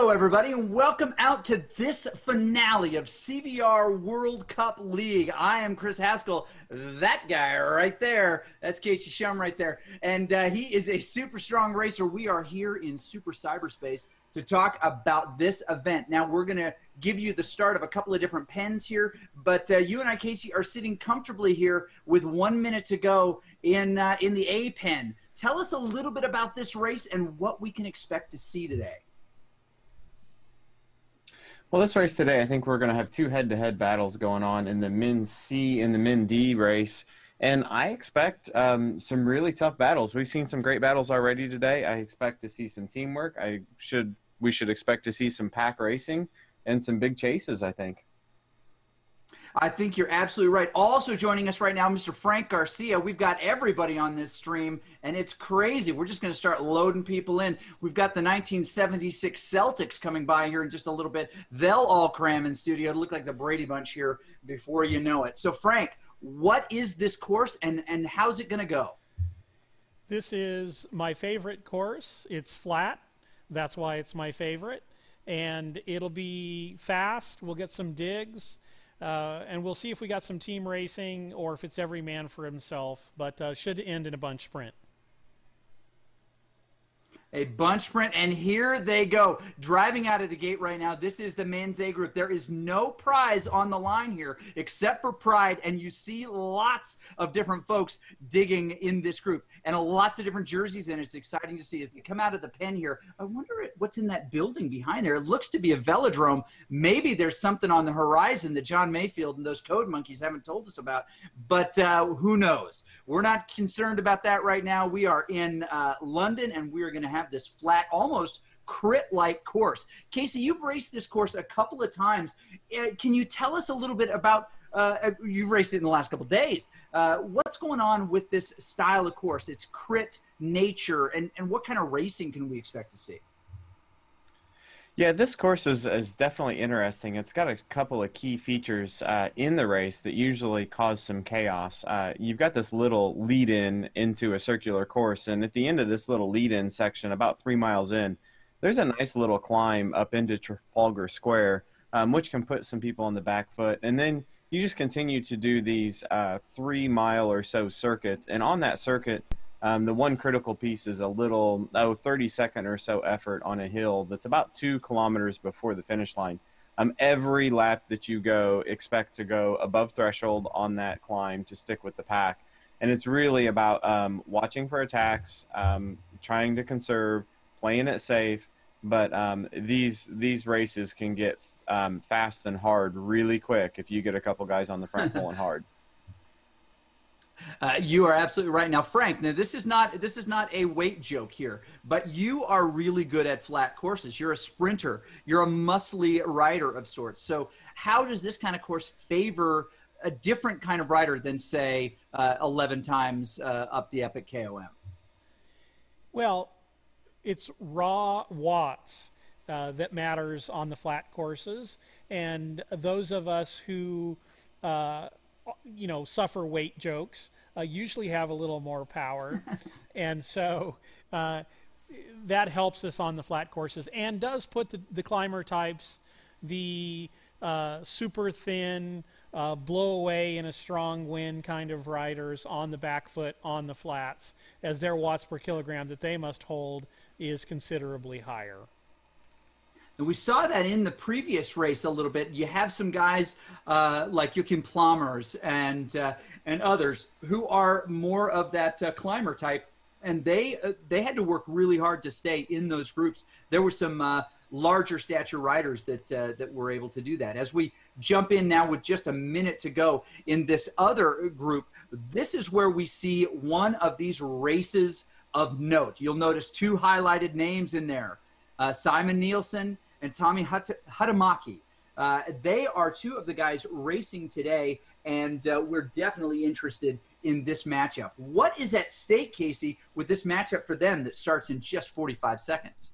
Hello, everybody, and welcome out to this finale of CVR World Cup League. I am Chris Haskell, that guy right there. That's Casey Shum right there. And he is a super strong racer. We are here in super cyberspace to talk about this event. Now, we're going to give you the start of a couple of different pens here, but you and I, Casey, are sitting comfortably here with 1 minute to go in the A pen. Tell us a little bit about this race and what we can expect to see today. Well, this race today, I think we're going to have two head-to-head battles going on in the Men's C and the Men's D race, and I expect some really tough battles. We've seen some great battles already today. I expect to see some teamwork. We should expect to see some pack racing and some big chases, I think. I think you're absolutely right. Also joining us right now, Mr. Frank Garcia. We've got everybody on this stream, and it's crazy. We're just going to start loading people in. We've got the 1976 Celtics coming by here in just a little bit. They'll all cram in studio. It'll look like the Brady Bunch here before you know it. So, Frank, what is this course, and how's it going to go? This is my favorite course. It's flat. That's why it's my favorite. And it'll be fast. We'll get some digs. And we'll see if we got some team racing or if it's every man for himself, but should end in a bunch sprint. A bunch sprint, and here they go. Driving out of the gate right now, this is the men's A group. There is no prize on the line here except for pride, and you see lots of different folks digging in this group, and lots of different jerseys, and it's exciting to see as they come out of the pen here. I wonder what's in that building behind there. It looks to be a velodrome. Maybe there's something on the horizon that John Mayfield and those code monkeys haven't told us about, but who knows? We're not concerned about that right now. We are in London, and we are going to have this flat, almost crit-like course. Casey, you've raced this course a couple of times. Can you tell us a little bit about, you've raced it in the last couple of days, what's going on with this style of course? It's crit nature, and what kind of racing can we expect to see? Yeah, this course is definitely interesting. It's got a couple of key features in the race that usually cause some chaos. You've got this little lead-in into a circular course, and at the end of this little lead-in section, about 3 miles in, there's a nice little climb up into Trafalgar Square, which can put some on the back foot. And then you just continue to do these 3 mile or so circuits, and on that circuit, the one critical piece is a little 30-second or so effort on a hill that's about 2 kilometers before the finish line. Every lap that you go, expect to go above threshold on that climb to stick with the pack. And it's really about watching for attacks, trying to conserve, playing it safe. But these races can get fast and hard really quick if you get a couple guys on the front pulling hard. You are absolutely right. Now, Frank, this is not a weight joke here, but you are really good at flat courses. You're a sprinter. You're a muscly rider of sorts. So how does this kind of course favor a different kind of rider than, say, 11 times up the Epic KOM? Well, it's raw watts that matters on the flat courses, and those of us who suffer weight jokes, usually have a little more power. And so that helps us on the flat courses and does put the climber types, the super thin, blow away in a strong wind kind of riders on the back foot on the flats, as their watts per kilogram that they must hold is considerably higher. And we saw that in the previous race a little bit. You have some guys like Joachim Plommers and others who are more of that climber type, and they had to work really hard to stay in those groups. There were some larger stature riders that were able to do that. As we jump in now with just a minute to go in this other group, this is where we see one of these races of note. You'll notice 2 highlighted names in there, Simon Nielsen and Tommy Hatamaki. They are 2 of the guys racing today, and we're definitely interested in this matchup. What is at stake, Casey, with this matchup for them that starts in just 45 seconds?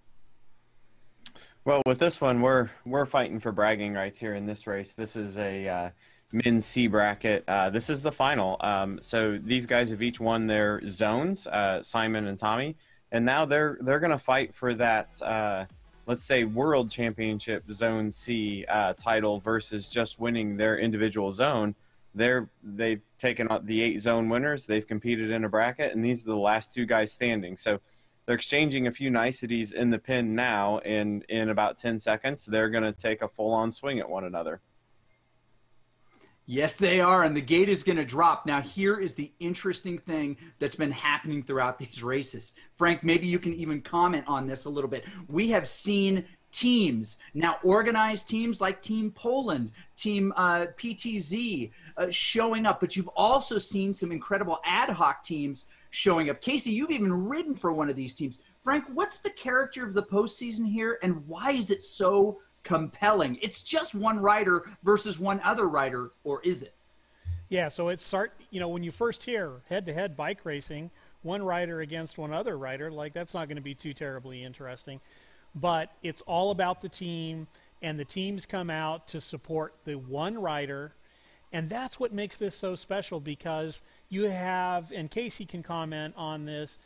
Well, with this one, we're fighting for bragging rights here in this race. This is a men's C bracket. This is the final. So these guys have each won their zones, Simon and Tommy, and now they're going to fight for that let's say, World Championship Zone C title versus just winning their individual zone. They've taken out the 8 zone winners. They've competed in a bracket, and these are the last 2 guys standing. So they're exchanging a few niceties in the pin now, and in about 10 seconds, they're going to take a full-on swing at one another. Yes, they are, and the gate is going to drop. Now, here is the interesting thing that's been happening throughout these races. Frank, maybe you can even comment on this a little bit. We have seen teams, now organized teams like Team Poland, Team PTZ showing up, but you've also seen some incredible ad hoc teams showing up. Casey, you've even ridden for one of these teams. Frank, what's the character of the postseason here, and why is it so compelling? It's just one rider versus one other rider, or is it? Yeah, so when you first hear head-to-head bike racing, one rider against one other rider, like, that's not going to be too terribly interesting. But it's all about the team, and the teams come out to support the one rider, and that's what makes this so special, because you have, and Casey can comment on this,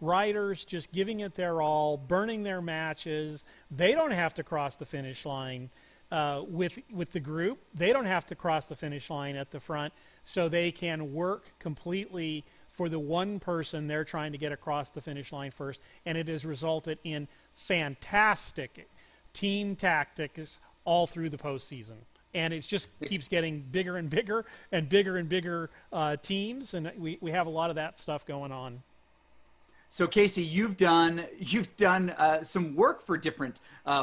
riders just giving it their all, burning their matches. They don't have to cross the finish line with the group. They don't have to cross the finish line at the front, so they can work completely for the one person they're trying to get across the finish line first, and it has resulted in fantastic team tactics all through the postseason. And it just keeps getting bigger and bigger and bigger and bigger teams, and we have a lot of that stuff going on. So Casey, you've done some work for different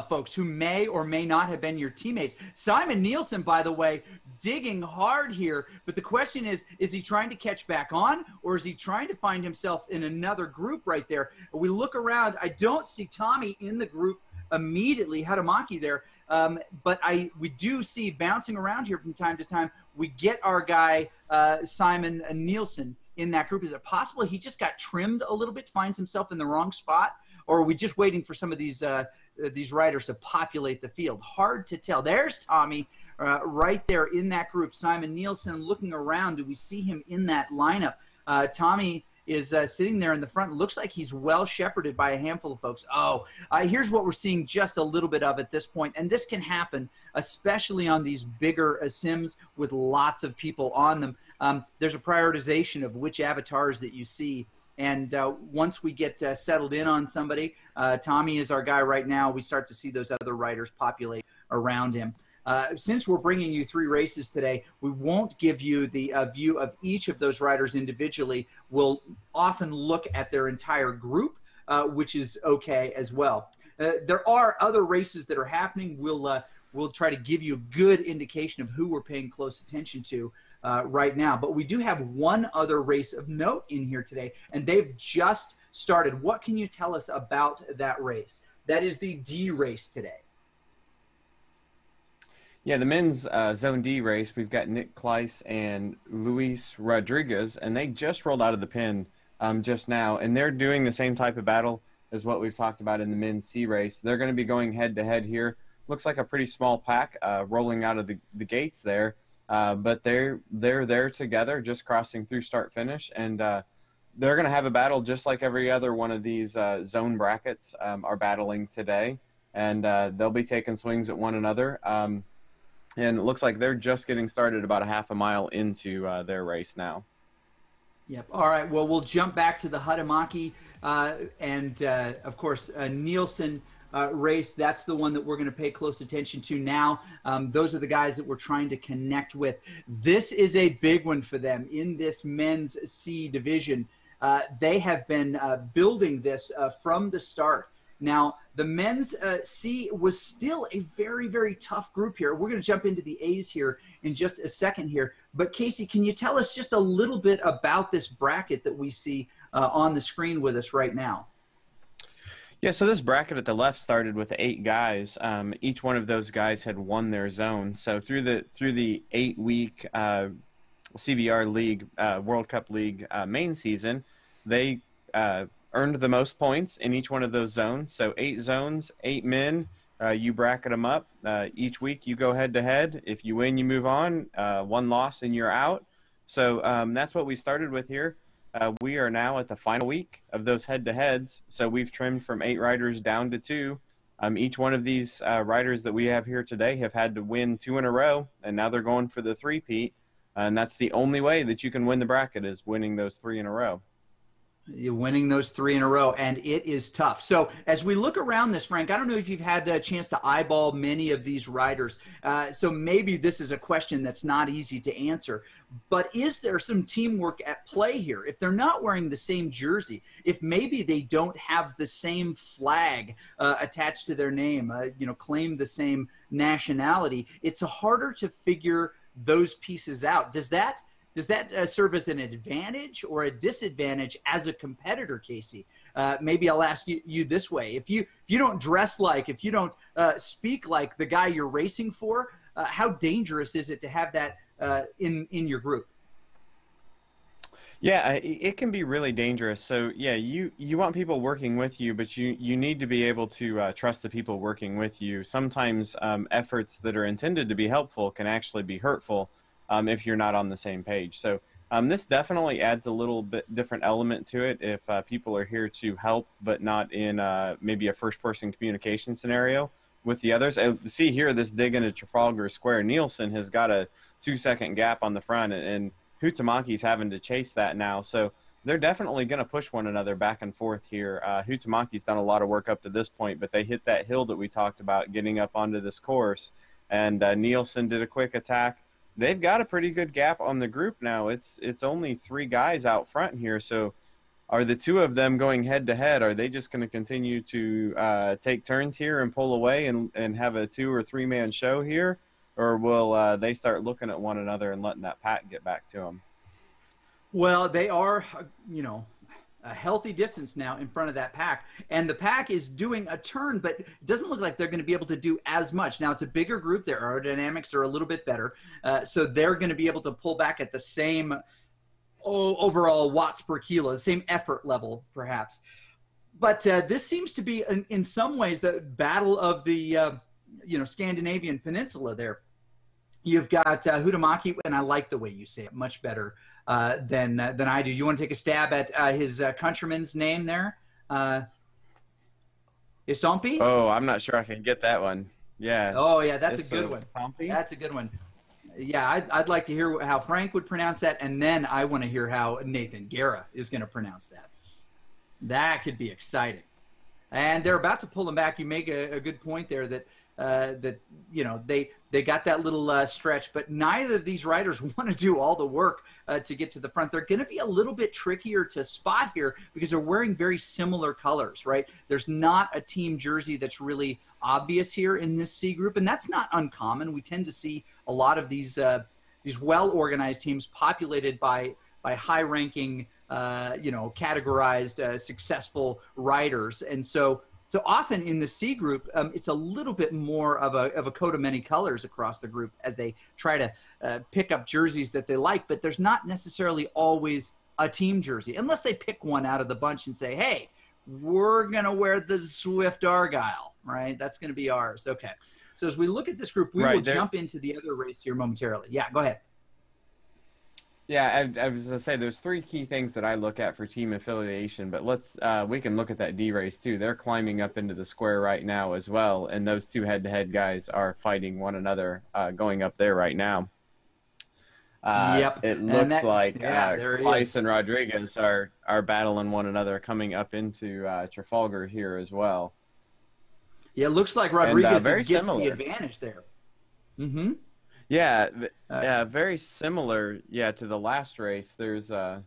folks who may or may not have been your teammates. Simon Nielsen, by the way, digging hard here. But the question is he trying to catch back on, or is he trying to find himself in another group right there? We look around. I don't see Tommy in the group immediately, Hadamaki there. But we do see bouncing around here from time to time. We get our guy, Simon Nielsen, in that group. Is it possible he just got trimmed a little bit, finds himself in the wrong spot, or are we just waiting for some of these riders to populate the field? Hard to tell. There's Tommy right there in that group. Simon Nielsen looking around. Do we see him in that lineup? Tommy is sitting there in the front. Looks like he's well shepherded by a handful of folks. Here's what we're seeing just a little bit of at this point, and this can happen, especially on these bigger sims with lots of people on them. There's a prioritization of which avatars that you see, and once we get settled in on somebody, Tommy is our guy right now, we start to see those other riders populate around him. Since we're bringing you 3 races today, we won't give you the view of each of those riders individually. We'll often look at their entire group, which is okay as well. There are other races that are happening. We'll try to give you a good indication of who we're paying close attention to right now. But we do have one other race of note in here today, and they've just started. What can you tell us about that race? That is the D race today. Yeah, the men's Zone D race, we've got Nick Kleiss and Luis Rodriguez, and they just rolled out of the pin just now, and they're doing the same type of battle as what we've talked about in the men's C race. They're going to be going head-to-head here. Looks like a pretty small pack rolling out of the gates there, but they're there together, just crossing through start-finish, and they're going to have a battle just like every other one of these zone brackets are battling today, and they'll be taking swings at one another. And it looks like they're just getting started about a half a mile into their race now. Yep. All right. Well, we'll jump back to the Hadamaki and, of course, Nielsen race. That's the one that we're going to pay close attention to now. Those are the guys that we're trying to connect with. This is a big one for them in this men's C division. They have been building this from the start. Now, the men's C was still a very, very tough group here. We're going to jump into the A's here in just a second here. But, Casey, can you tell us just a little bit about this bracket that we see on the screen with us right now? Yeah, so this bracket at the left started with 8 guys. Each one of those guys had won their zone. So through the 8-week CVR League, World Cup League main season, they earned the most points in each one of those zones. So 8 zones, 8 men, you bracket them up. Each week you go head-to-head. If you win, you move on. 1 loss and you're out. So that's what we started with here. We are now at the final week of those head-to-heads. So we've trimmed from 8 riders down to 2. Each one of these riders that we have here today have had to win 2 in a row, and now they're going for the three-peat. And that's the only way that you can win the bracket, is winning those 3 in a row. You're winning those 3 in a row, and it is tough. So as we look around this, Frank, I don't know if you've had a chance to eyeball many of these riders. So maybe this is a question that's not easy to answer. But is there some teamwork at play here? If they're not wearing the same jersey, if maybe they don't have the same flag attached to their name, claim the same nationality, it's harder to figure those pieces out. Does that serve as an advantage or a disadvantage as a competitor, Casey? Maybe I'll ask you this way. If you don't dress like, if you don't speak like the guy you're racing for, how dangerous is it to have that in your group? Yeah, it can be really dangerous. So yeah, you want people working with you, but you need to be able to trust the people working with you. Sometimes efforts that are intended to be helpful can actually be hurtful if you're not on the same page. So this definitely adds a little bit different element to it if people are here to help, but not in maybe a first-person communication scenario with the others. See here, this dig into Trafalgar Square. Nielsen has got a 2-second gap on the front, and Hutamaki's having to chase that now. So they're definitely going to push one another back and forth here. Hutamaki's done a lot of work up to this point, but they hit that hill that we talked about getting up onto this course, and Nielsen did a quick attack. They've got a pretty good gap on the group now. It's only 3 guys out front here. So are the 2 of them going head to head? Are they just going to continue to take turns here and pull away and have a 2 or 3 man show here? Or will they start looking at one another and letting that pack get back to them? Well, they are, a healthy distance now in front of that pack, and the pack is doing a turn, but it doesn't look like they're going to be able to do as much. Now, it's a bigger group. Their aerodynamics are a little bit better, so they're going to be able to pull back at the same overall watts per kilo, the same effort level, perhaps. But this seems to be, in some ways, the battle of the Scandinavian peninsula there. You've got Hutamaki, and I like the way you say it much better than I do. You want to take a stab at his countryman's name there? Isompi? Oh, I'm not sure I can get that one. Yeah. Oh, yeah, that's a good one. Isompi? That's a good one. Yeah, I'd like to hear how Frank would pronounce that, and then I want to hear how Nathan Guerra is going to pronounce that. That could be exciting. And they're about to pull him back. You make a good point there that they got that little stretch, but neither of these riders want to do all the work to get to the front. They're going to be a little bit trickier to spot here because they're wearing very similar colors, right? There's not a team jersey that's really obvious here in this C group, and that's not uncommon. We tend to see a lot of these well-organized teams populated by high-ranking, categorized, successful riders, and so often in the C group, it's a little bit more of a coat of many colors across the group as they try to pick up jerseys that they like, but there's not necessarily always a team jersey, unless they pick one out of the bunch and say, hey, we're going to wear the Swift Argyle, right? That's going to be ours. Okay. So as we look at this group, we will jump into the other race here momentarily. Yeah, go ahead. Yeah, I was going to say there's 3 key things that I look at for team affiliation, but we can look at that D race too. They're climbing up into the square right now as well, and those 2 head-to-head guys are fighting one another going up there right now. Yep. It looks like Kleiss and Rodriguez are battling one another coming up into Trafalgar here as well. Yeah, it looks like Rodriguez gets similar. the advantage there. Mm-hmm. Yeah, very similar. Yeah, to the last race. There's a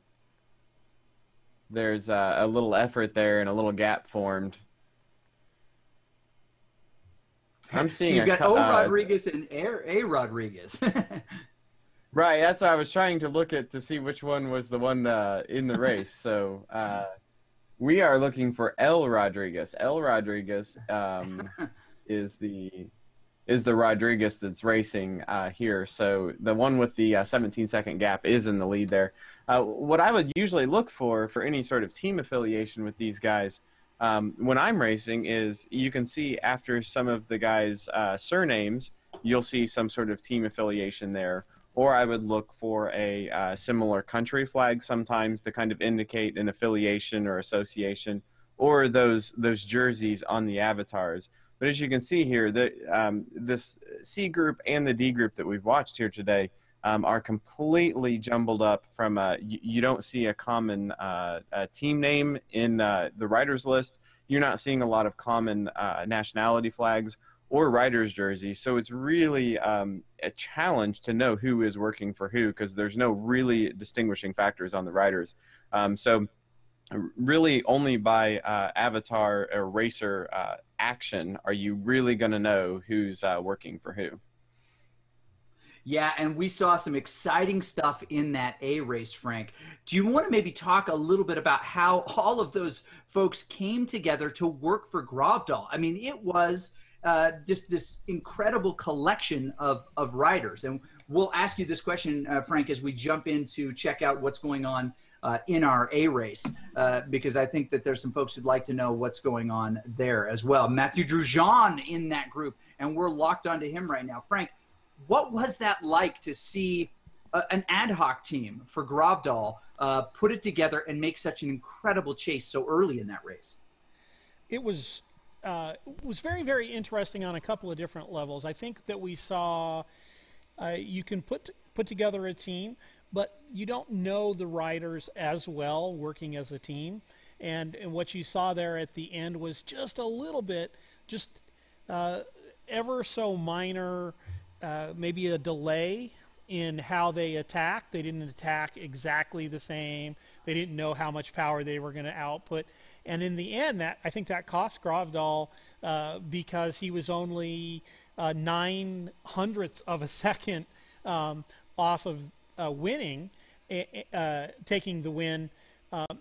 little effort there and a little gap formed. I'm seeing so you've got Rodriguez and A Rodriguez. Right, that's what I was trying to look at to see which one was the one in the race. So we are looking for L Rodriguez. L Rodriguez is the Rodriguez that's racing here. So the one with the 17-second gap is in the lead there. What I would usually look for any sort of team affiliation with these guys when I'm racing is you can see after some of the guys' surnames, you'll see some sort of team affiliation there. Or I would look for a similar country flag sometimes to kind of indicate an affiliation or association, or those jerseys on the avatars. But as you can see here, this C group and the D group that we've watched here today are completely jumbled up from you don't see a common team name in the riders list. You're not seeing a lot of common nationality flags or riders jerseys. So it's really a challenge to know who is working for who, because there's no really distinguishing factors on the riders. So really only by avatar or racer action are you really going to know who's working for who. Yeah, and we saw some exciting stuff in that A race, Frank. Do you want to maybe talk a little bit about how all of those folks came together to work for Gravdal? I mean, it was just this incredible collection of riders. And we'll ask you this question, Frank, as we jump in to check out what's going on in our A race, because I think that there's some folks who'd like to know what's going on there as well. Matthew Drujean in that group, and we're locked onto him right now. Frank, what was that like to see an ad hoc team for Gravdal put it together and make such an incredible chase so early in that race? It was very, very interesting on a couple of different levels. I think that we saw you can put together a team, but you don't know the riders as well working as a team. And what you saw there at the end was just a little bit, just ever so minor, maybe a delay in how they attacked. They didn't attack exactly the same. They didn't know how much power they were going to output. And in the end, I think that cost Gravdal because he was only 9/100ths of a second off of winning, taking the win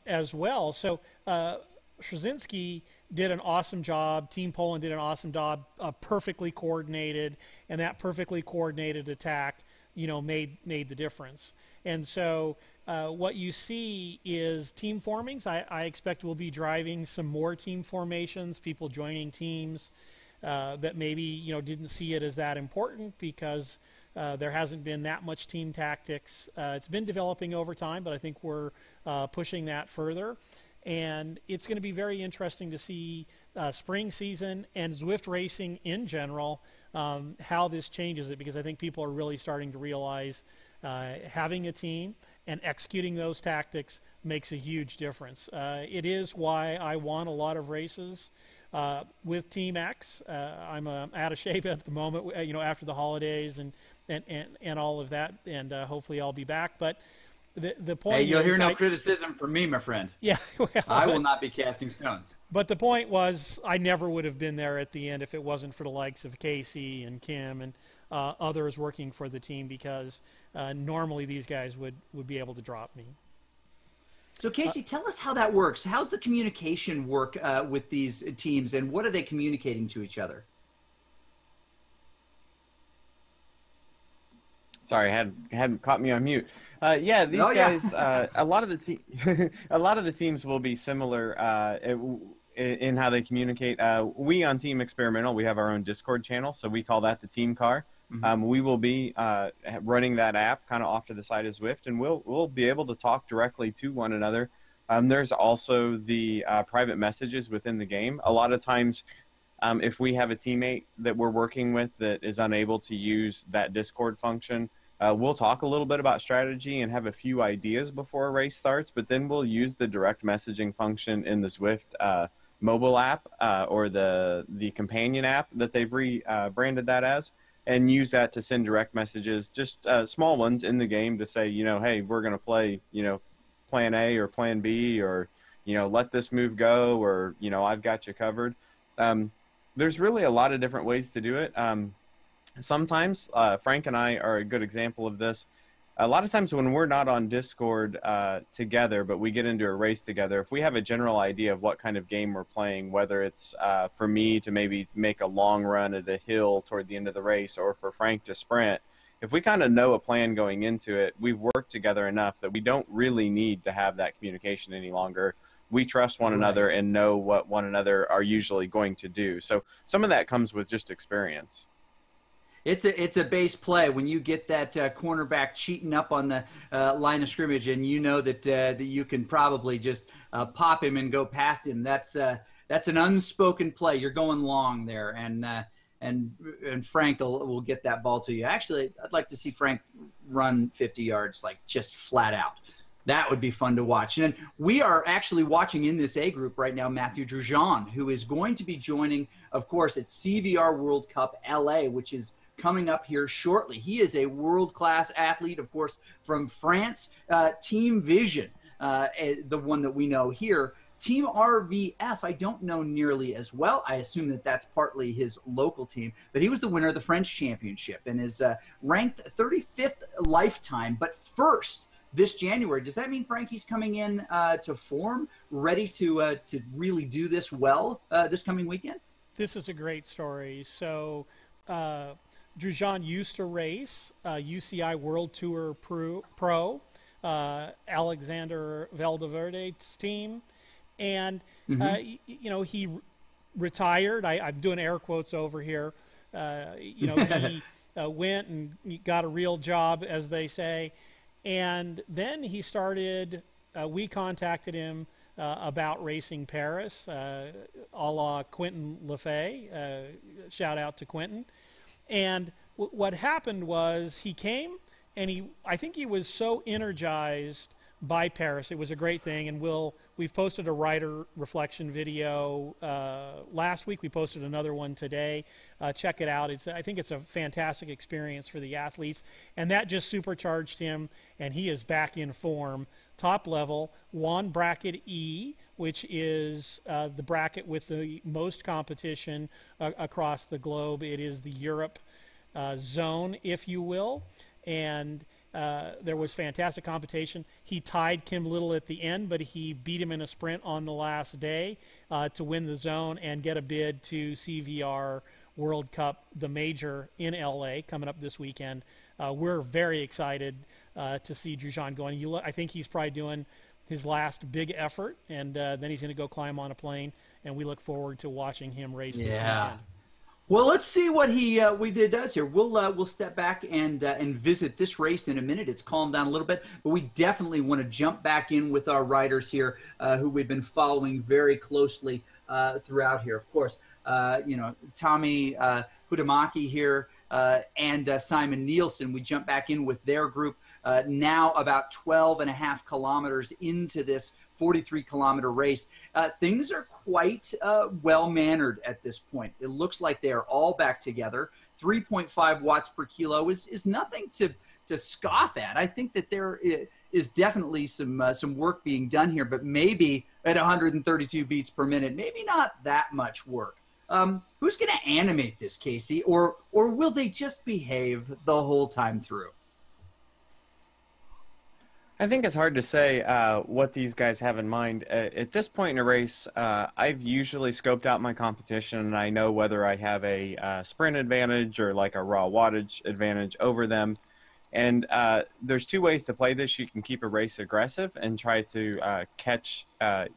as well. So Straczynski did an awesome job. Team Poland did an awesome job, perfectly coordinated, and that perfectly coordinated attack, made the difference. And so what you see is team formings. I expect we'll be driving some more team formations, people joining teams that maybe didn't see it as that important because there hasn't been that much team tactics. It's been developing over time, but I think we're pushing that further. And it's going to be very interesting to see spring season and Zwift racing in general, how this changes it, because I think people are really starting to realize having a team and executing those tactics makes a huge difference. It is why I won a lot of races with Team X. I'm out of shape at the moment, after the holidays and all of that, and hopefully I'll be back. But the point Hey, you'll is, hear no criticism from me, my friend. Yeah, well, I will not be casting stones. But the point was, I never would have been there at the end if it wasn't for the likes of Casey and Kim and others working for the team, because normally these guys would be able to drop me. So Casey, tell us how that works. How's the communication work with these teams, and what are they communicating to each other? Sorry, hadn't caught me on mute. Yeah, these guys. A lot of the teams will be similar in how they communicate. We on Team Experimental, we have our own Discord channel, so we call that the Team Car. Mm-hmm. We will be running that app kind of off to the side of Zwift, and we'll be able to talk directly to one another. There's also the private messages within the game. A lot of times, if we have a teammate that we're working with that is unable to use that Discord function, we'll talk a little bit about strategy and have a few ideas before a race starts, but then we'll use the direct messaging function in the Zwift mobile app or the companion app that they've rebranded that as, and use that to send direct messages, just small ones in the game to say, hey, we're going to play, plan A or plan B, or, let this move go, or, I've got you covered. There's really a lot of different ways to do it. Sometimes Frank and I are a good example of this. A lot of times when we're not on Discord together, but we get into a race together, if we have a general idea of what kind of game we're playing, whether it's for me to maybe make a long run at a hill toward the end of the race, or for Frank to sprint, if we kind of know a plan going into it, we've worked together enough that we don't really need to have that communication any longer. We trust one another and know what one another are usually going to do. So some of that comes with just experience. It's a base play when you get that cornerback cheating up on the line of scrimmage, and you know that you can probably just pop him and go past him. That's that's an unspoken play. You're going long there, and Frank will get that ball to you. Actually, I'd like to see Frank run 50 yards, like just flat out. That would be fun to watch. And we are actually watching in this A group right now Matthew Drugeon, who is going to be joining, of course, at CVR World Cup LA, which is coming up here shortly. He is a world-class athlete, of course, from France. Team Vision, the one that we know here. Team RVF, I don't know nearly as well. I assume that that's partly his local team, but he was the winner of the French championship and is ranked 35th lifetime, but first this January. Does that mean Frankie's coming in to form, ready to really do this well this coming weekend? This is a great story. So Drugeon used to race UCI World Tour Pro, Alexander Valdeverde's team. And, you know, he retired. I'm doing air quotes over here. You know, he went and got a real job, as they say. And then he started, we contacted him about racing Paris, a la Quentin Lefay. Shout out to Quentin. And what happened was he came, and I think he was so energized by Paris. It was a great thing, and we've posted a rider reflection video last week. We posted another one today. Check it out. I think it's a fantastic experience for the athletes, and that just supercharged him, and he is back in form. Top level, won bracket E, which is the bracket with the most competition across the globe. It is the Europe zone, if you will, and there was fantastic competition. He tied Kim Little at the end, but he beat him in a sprint on the last day to win the zone and get a bid to CVR World Cup, the major in LA, coming up this weekend. We're very excited to see Drugeon going. I think he's probably doing his last big effort, and then he's going to go climb on a plane, and we look forward to watching him race this weekend. Well, let's see what he does here. We'll step back and visit this race in a minute. It's calmed down a little bit, but we definitely want to jump back in with our riders here, who we've been following very closely throughout here. Of course, you know, Tommy Huhtamäki here and Simon Nielsen. We jump back in with their group now about 12.5 kilometers into this 43-kilometer race. Things are quite well-mannered at this point. It looks like they are all back together. 3.5 watts per kilo is nothing to scoff at. I think that there is definitely some work being done here, but maybe at 132 beats per minute, maybe not that much work. Who's going to animate this, Casey, or will they just behave the whole time through? I think it's hard to say what these guys have in mind. At this point in a race, I've usually scoped out my competition, and I know whether I have a sprint advantage or like a raw wattage advantage over them. And there's two ways to play this. You can keep a race aggressive and try to catch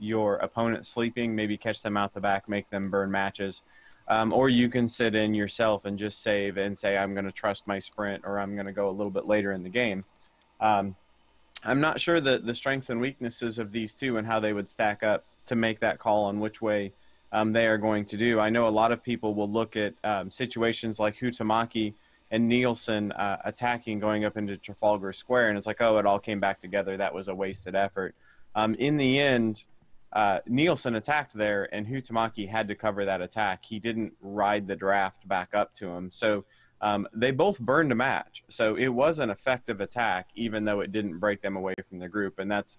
your opponent sleeping, maybe catch them out the back, make them burn matches. Or you can sit in yourself and just save and say, I'm going to trust my sprint, or I'm going to go a little bit later in the game. I'm not sure the strengths and weaknesses of these two and how they would stack up to make that call on which way they are going to do. I know a lot of people will look at situations like Huhtamäki and Nielsen attacking going up into Trafalgar Square, and it's like, oh, it all came back together. That was a wasted effort. In the end, Nielsen attacked there, and Huhtamäki had to cover that attack. He didn't ride the draft back up to him. So they both burned a match. So it was an effective attack, even though it didn't break them away from the group. And that's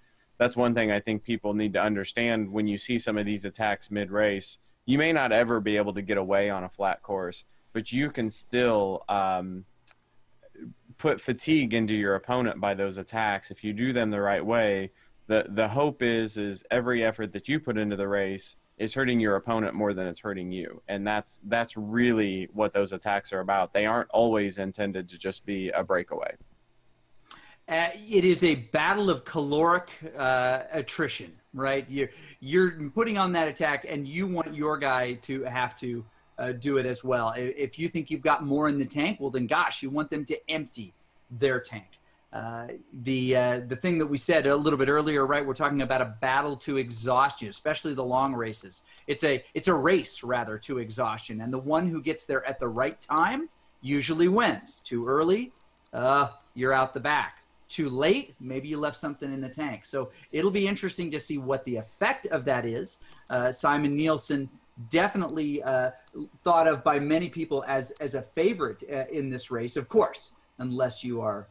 one thing I think people need to understand when you see some of these attacks mid-race. You may not ever be able to get away on a flat course, but you can still put fatigue into your opponent by those attacks. If you do them the right way, the hope is every effort that you put into the race is hurting your opponent more than it's hurting you. And that's really what those attacks are about. They aren't always intended to just be a breakaway. It is a battle of caloric attrition, right? You're putting on that attack, and you want your guy to have to do it as well. If you think you've got more in the tank, well, then gosh, you want them to empty their tank. The thing that we said a little bit earlier, right? We're talking about a battle to exhaustion, especially the long races. It's a race rather to exhaustion, and the one who gets there at the right time usually wins. Too early, you're out the back. Too late, maybe you left something in the tank. So it'll be interesting to see what the effect of that is. Simon Nielsen definitely thought of by many people as a favorite in this race, of course, unless you are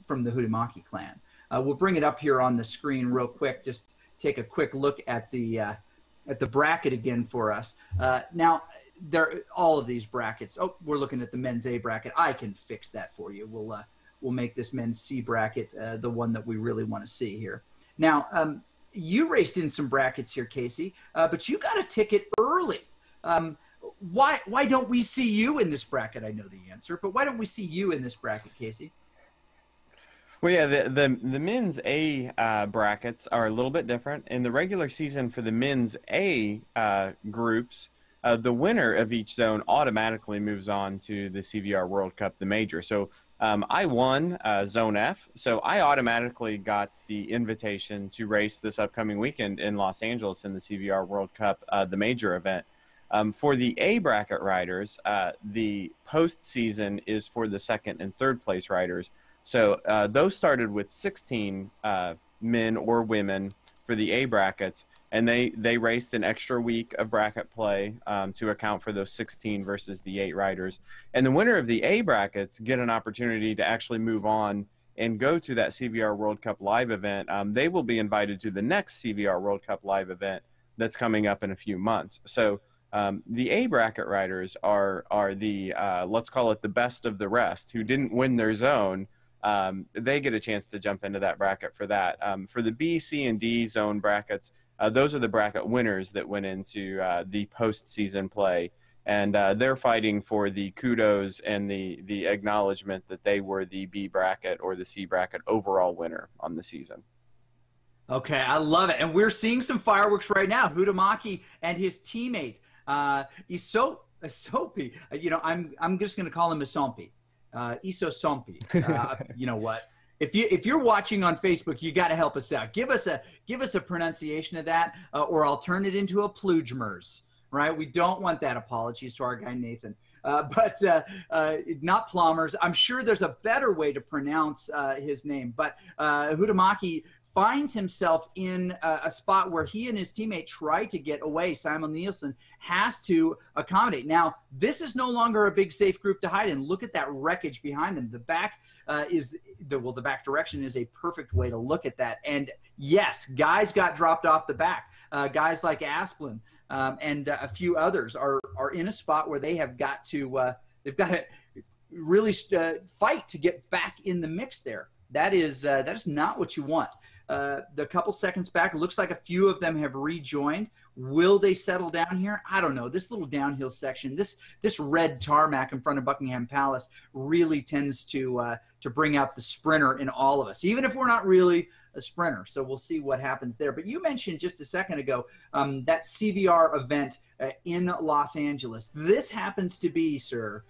from the Huhtamaki clan. We'll bring it up here on the screen real quick. Just take a quick look at the bracket again for us. Now, all of these brackets. Oh, we're looking at the men's A bracket. I can fix that for you. We'll make this men's C bracket the one that we really want to see here. Now, you raced in some brackets here, Casey, but you got a ticket early. Why don't we see you in this bracket? I know the answer, but why don't we see you in this bracket, Casey? Well, yeah, the men's A brackets are a little bit different. In the regular season for the men's A groups, the winner of each zone automatically moves on to the CVR World Cup, the major. So I won Zone F, so I automatically got the invitation to race this upcoming weekend in Los Angeles in the CVR World Cup, the major event. For the A bracket riders, the postseason is for the second and third place riders. So those started with 16 men or women for the A brackets, and they raced an extra week of bracket play to account for those 16 versus the 8 riders. And the winner of the A brackets get an opportunity to actually move on and go to that CVR World Cup live event. They will be invited to the next CVR World Cup live event that's coming up in a few months. So the A bracket riders are the, let's call it the best of the rest, who didn't win their zone. They get a chance to jump into that bracket for that. For the B, C, and D zone brackets, those are the bracket winners that went into the postseason play, and they're fighting for the kudos and the acknowledgement that they were the B bracket or the C bracket overall winner on the season. Okay, I love it, and we're seeing some fireworks right now. Huhtamaki and his teammate Isopi. You know, I'm just going to call him Isompi. Isosompi. You know what? If you're watching on Facebook, you got to help us out. Give us a pronunciation of that, or I'll turn it into a plugmers. Right? We don't want that. Apologies to our guy Nathan. But not Plumbers. I'm sure there's a better way to pronounce his name. But Huhtamaki finds himself in a spot where he and his teammate try to get away. Simon Nielsen has to accommodate. Now, this is no longer a big safe group to hide in. Look at that wreckage behind them. The back the back direction is a perfect way to look at that. And yes, guys got dropped off the back. Guys like Asplin and a few others are in a spot where they have got to really fight to get back in the mix there. That is not what you want. The couple seconds back, looks like a few of them have rejoined. Will they settle down here? I don't know. This little downhill section, this red tarmac in front of Buckingham Palace really tends to bring out the sprinter in all of us, even if we're not really a sprinter. So we'll see what happens there. But you mentioned just a second ago that CVR event in Los Angeles. This happens to be, sir,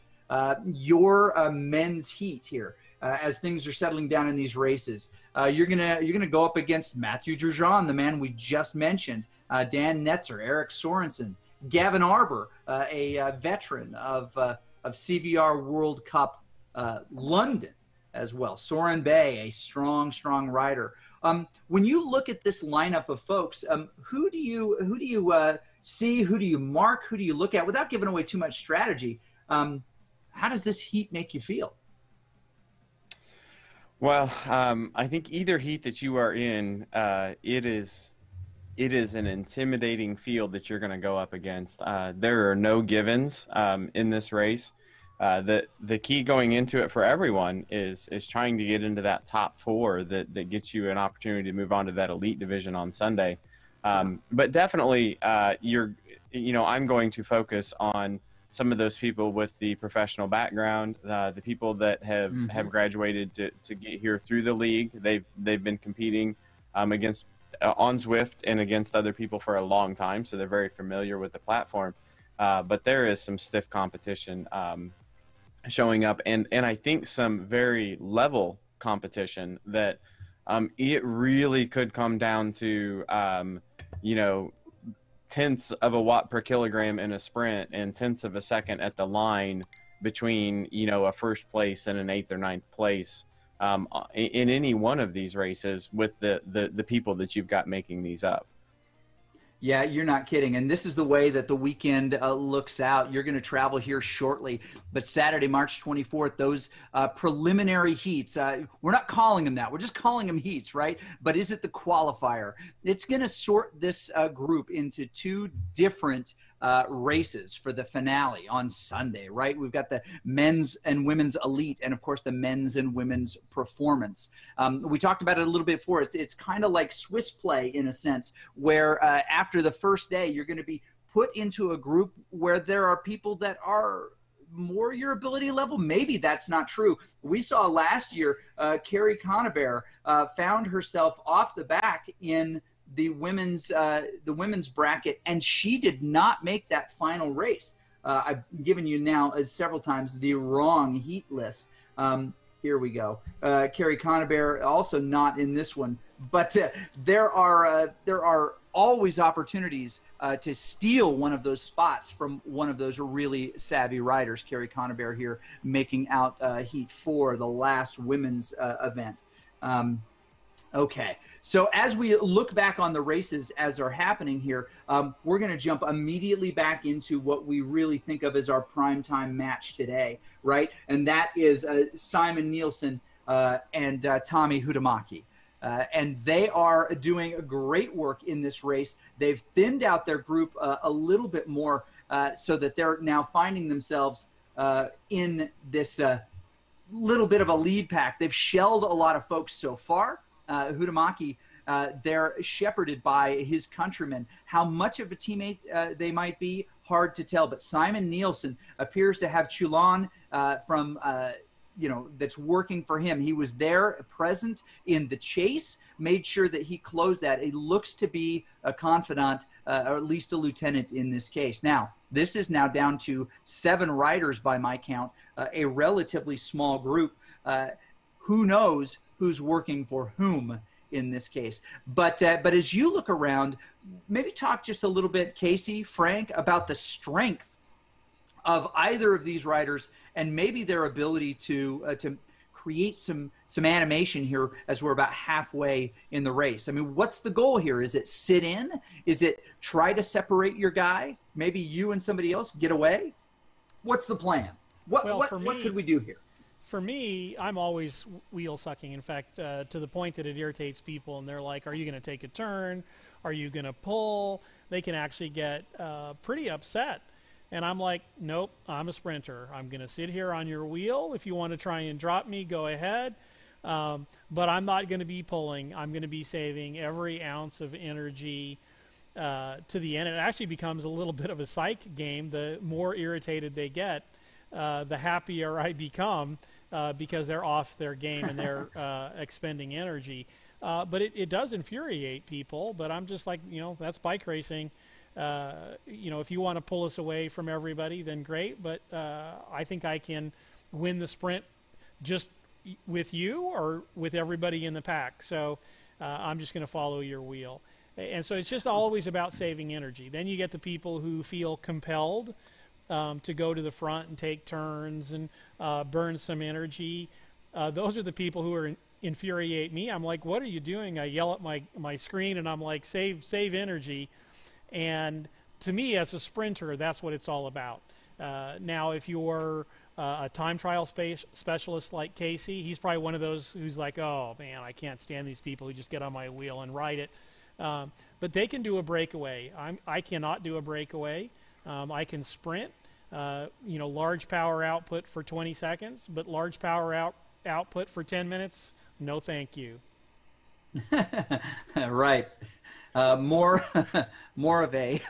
your men's heat here. As things are settling down in these races, you're gonna go up against Matthew Drugeon, the man we just mentioned, Dan Netzer, Eric Sorensen, Gavin Arbor, a veteran of CVR World Cup London as well. Soren Bay, a strong rider. When you look at this lineup of folks, who do you see? Who do you mark? Who do you look at? Without giving away too much strategy, how does this heat make you feel? Well, I think either heat that you are in, it is an intimidating field that you're going to go up against. There are no givens in this race. The key going into it for everyone is trying to get into that top 4 that gets you an opportunity to move on to that elite division on Sunday. But definitely, I'm going to focus on some of those people with the professional background, the people that have graduated to get here through the league. They've been competing against on Zwift and against other people for a long time, so they're very familiar with the platform. But there is some stiff competition showing up, and I think some very level competition that it really could come down to, you know, tenths of a watt per kilogram in a sprint and tenths of a second at the line between, you know, a first place and an 8th or 9th place in any one of these races with the people that you've got making these up. Yeah, you're not kidding. And this is the way that the weekend looks out. You're going to travel here shortly. But Saturday, March 24th, those preliminary heats, we're not calling them that. We're just calling them heats, right? But is it the qualifier? It's going to sort this group into two different races for the finale on Sunday, right? We've got the men's and women's elite and, of course, the men's and women's performance. We talked about it a little bit before. It's kind of like Swiss play in a sense, where after the first day, you're going to be put into a group where there are people that are more your ability level. Maybe that's not true. We saw last year, Carrie Conaber found herself off the back in the women's bracket, and she did not make that final race. I've given you now several times the wrong heat list. Here we go. Carrie Conaber also not in this one, but there are always opportunities to steal one of those spots from one of those really savvy riders. Carrie Conaber here making out Heat 4, the last women's event. Okay, so as we look back on the races as they're happening here, we're going to jump immediately back into what we really think of as our primetime match today, right? And that is Simon Nielsen and Tommy Huhtamäki. And they are doing great work in this race. They've thinned out their group a little bit more so that they're now finding themselves in this little bit of a lead pack. They've shelled a lot of folks so far. Huhtamäki, they're shepherded by his countrymen. How much of a teammate they might be, hard to tell. But Simon Nielsen appears to have Chulon from that's working for him. He was there present in the chase, made sure that he closed that. He looks to be a confidant, or at least a lieutenant in this case. Now, this is now down to 7 riders by my count, a relatively small group. Who knows who's working for whom in this case? But as you look around, maybe talk just a little bit, Casey, Frank, about the strength of either of these riders and maybe their ability to create some animation here as we're about halfway in the race. I mean, what's the goal here? Is it sit in? Is it try to separate your guy? Maybe you and somebody else get away? What's the plan? What could we do here? For me, I'm always wheel sucking. In fact, to the point that it irritates people, and they're like, are you going to take a turn? Are you going to pull? They can actually get pretty upset. And I'm like, nope, I'm a sprinter. I'm going to sit here on your wheel. If you want to try and drop me, go ahead. But I'm not going to be pulling. I'm going to be saving every ounce of energy to the end. It actually becomes a little bit of a psych game. The more irritated they get, the happier I become because they're off their game and they're expending energy. But it does infuriate people. But I'm just like, that's bike racing. If you want to pull us away from everybody, then great. But I think I can win the sprint just with you or with everybody in the pack. So I'm just going to follow your wheel. And so it's just always about saving energy. Then you get the people who feel compelled to go to the front and take turns and burn some energy. Those are the people who infuriate me. I'm like, what are you doing? I yell at my screen and I'm like, save energy. And to me, as a sprinter, that's what it's all about. Now, if you're a time trial specialist like Casey, he's probably one of those who's like, oh, man, I can't stand these people who just get on my wheel and ride it. But they can do a breakaway. I cannot do a breakaway. I can sprint, large power output for 20 seconds, but large power output for 10 minutes, no thank you. Right. More of a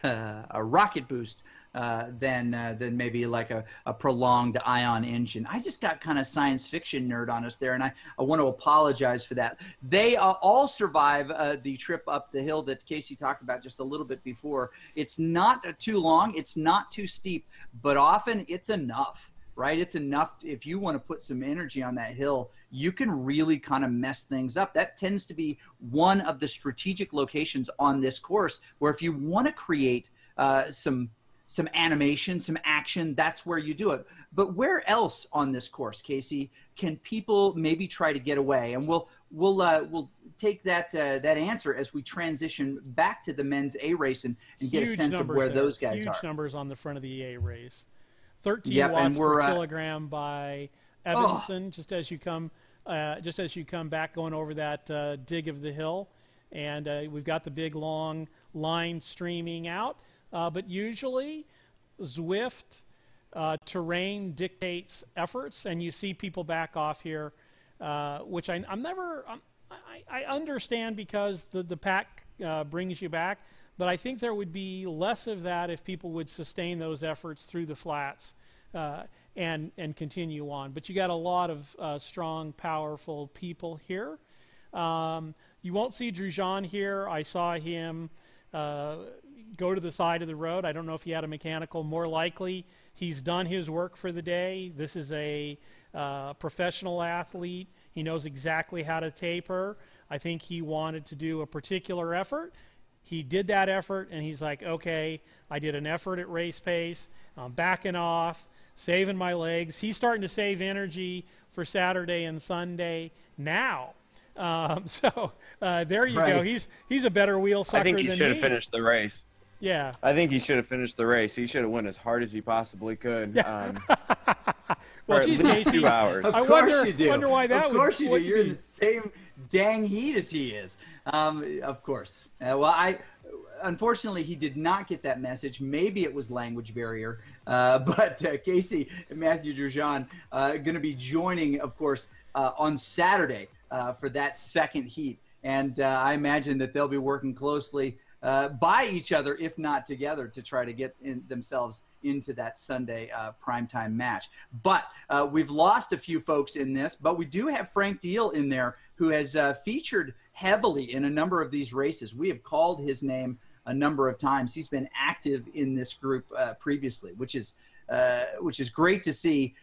rocket boost than maybe like a prolonged ion engine. I just got kind of science fiction nerd on us there, and I want to apologize for that. They all survive the trip up the hill that Casey talked about just a little bit before. It's not too long. It's not too steep, but often it's enough. right? It's enough if you want to put some energy on that hill, you can really kind of mess things up. That tends to be one of the strategic locations on this course where if you want to create some animation, some action, that's where you do it. But where else on this course, Casey, can people maybe try to get away? And we'll take that answer as we transition back to the men's A race and get a sense of where those guys are. Huge numbers on the front of the A race. 13 Yep, watts per kilogram by Evanson, just as you come back going over that dig of the hill, and we've got the big long line streaming out. But usually, Zwift terrain dictates efforts, and you see people back off here, which I understand because the pack brings you back. But I think there would be less of that if people would sustain those efforts through the flats and continue on. But you got a lot of strong, powerful people here. You won't see Drujan here. I saw him go to the side of the road. I don't know if he had a mechanical. More likely, he's done his work for the day. This is a professional athlete. He knows exactly how to taper. I think he wanted to do a particular effort. He did that effort, and he's like, okay, I did an effort at race pace. I'm backing off, saving my legs. He's starting to save energy for Saturday and Sunday now. So there you go. He's a better wheel sucker than me. I think he should have finished the race. Yeah. I think he should have finished the race. He should have went as hard as he possibly could. Yeah. For at least 2 hours. Of course you do. Wonder why that of course you do. You're be. in the same dang heat as he is. Of course. Unfortunately, he did not get that message. Maybe it was language barrier. But Casey and Matthew Drujan going to be joining, of course, on Saturday for that second heat. And I imagine that they'll be working closely by each other, if not together, to try to get themselves into that Sunday primetime match. But we've lost a few folks in this, but we do have Frank Deal in there, who has featured heavily in a number of these races. We have called his name a number of times. He's been active in this group previously, which is great to see.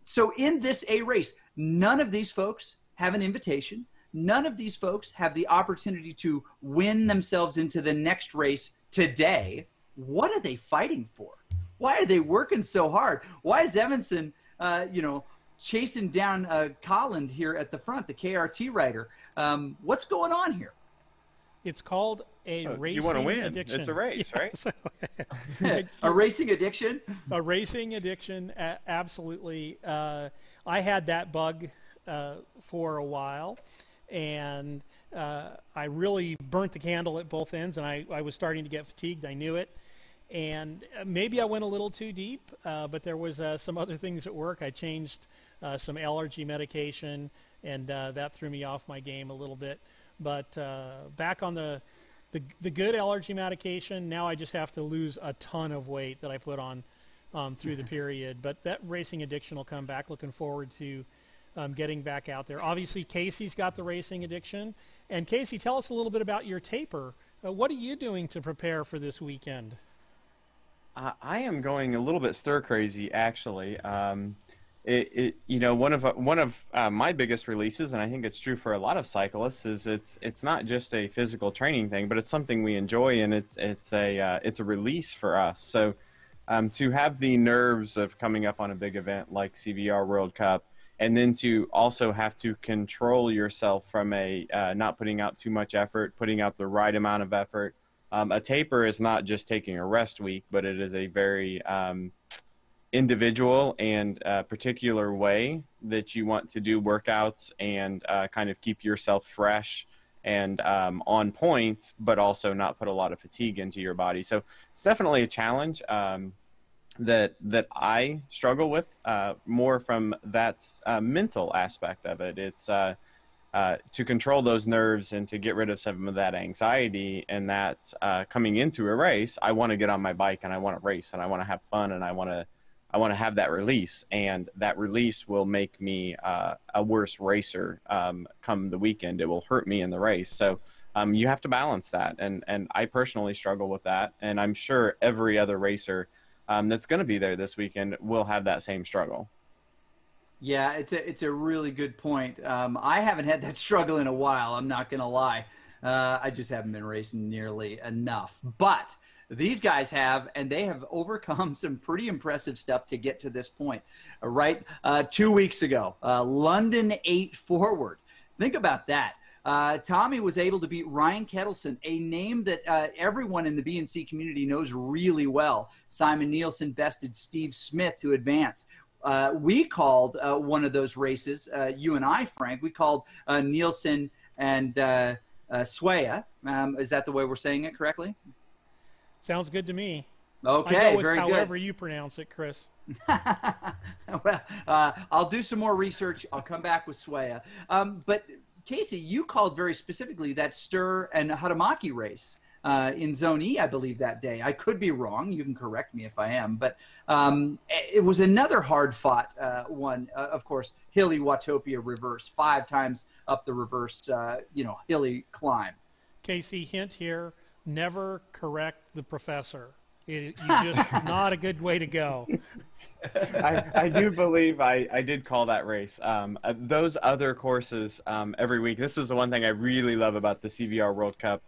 So in this A race, none of these folks have an invitation. None of these folks have the opportunity to win themselves into the next race today. What are they fighting for? Why are they working so hard? Why is Evanson, chasing down Colland here at the front, the KRT rider? What's going on here? It's called a racing You want to win. addiction. It's a race, right? A racing addiction? A racing addiction, absolutely. I had that bug for a while. And I really burnt the candle at both ends, and I was starting to get fatigued. I knew it. And maybe I went a little too deep, but there was some other things at work. I changed some allergy medication, and that threw me off my game a little bit. But back on the good allergy medication, now I just have to lose a ton of weight that I put on through the period. But that racing addiction will come back. Looking forward to getting back out there. Obviously, Casey's got the racing addiction. And Casey, tell us a little bit about your taper. What are you doing to prepare for this weekend? I am going a little bit stir crazy, actually. One of my biggest releases, and I think it's true for a lot of cyclists, is it's not just a physical training thing, but it's something we enjoy, and it's a release for us. So to have the nerves of coming up on a big event like CVR World Cup, and then to also have to control yourself from not putting out too much effort, putting out the right amount of effort. A taper is not just taking a rest week, but it is a very individual and particular way that you want to do workouts and kind of keep yourself fresh and on point, but also not put a lot of fatigue into your body. So it's definitely a challenge. That I struggle with more from that mental aspect of it. It's to control those nerves and to get rid of some of that anxiety, and that coming into a race, I want to get on my bike and I want to race and I want to have fun and I want to have that release, and that release will make me a worse racer come the weekend. It will hurt me in the race. So you have to balance that, and I personally struggle with that, and I'm sure every other racer that's going to be there this weekend will have that same struggle. Yeah, it's a really good point. I haven't had that struggle in a while. I'm not going to lie. I just haven't been racing nearly enough. But these guys have, and they have overcome some pretty impressive stuff to get to this point. Right, 2 weeks ago, London 8 forward. Think about that. Tommy was able to beat Ryan Kettleson, a name that everyone in the BNC community knows really well. Simon Nielsen bested Steve Smith to advance. We called one of those races, you and I, Frank, we called Nielsen and Swaya. Is that the way we're saying it correctly? Sounds good to me. Okay, I go with very good. however you pronounce it, Chris. Well, I'll do some more research. I'll come back with Swaya. But Casey, you called very specifically that Stur and Hadamaki race in Zone E, I believe, that day. I could be wrong. You can correct me if I am. But it was another hard-fought one. Of course, hilly Watopia reverse, 5 times up the reverse, hilly climb. Casey, hint here, never correct the professor. You just not a good way to go. I do believe I did call that race. Those other courses every week, this is the one thing I really love about the CVR World Cup,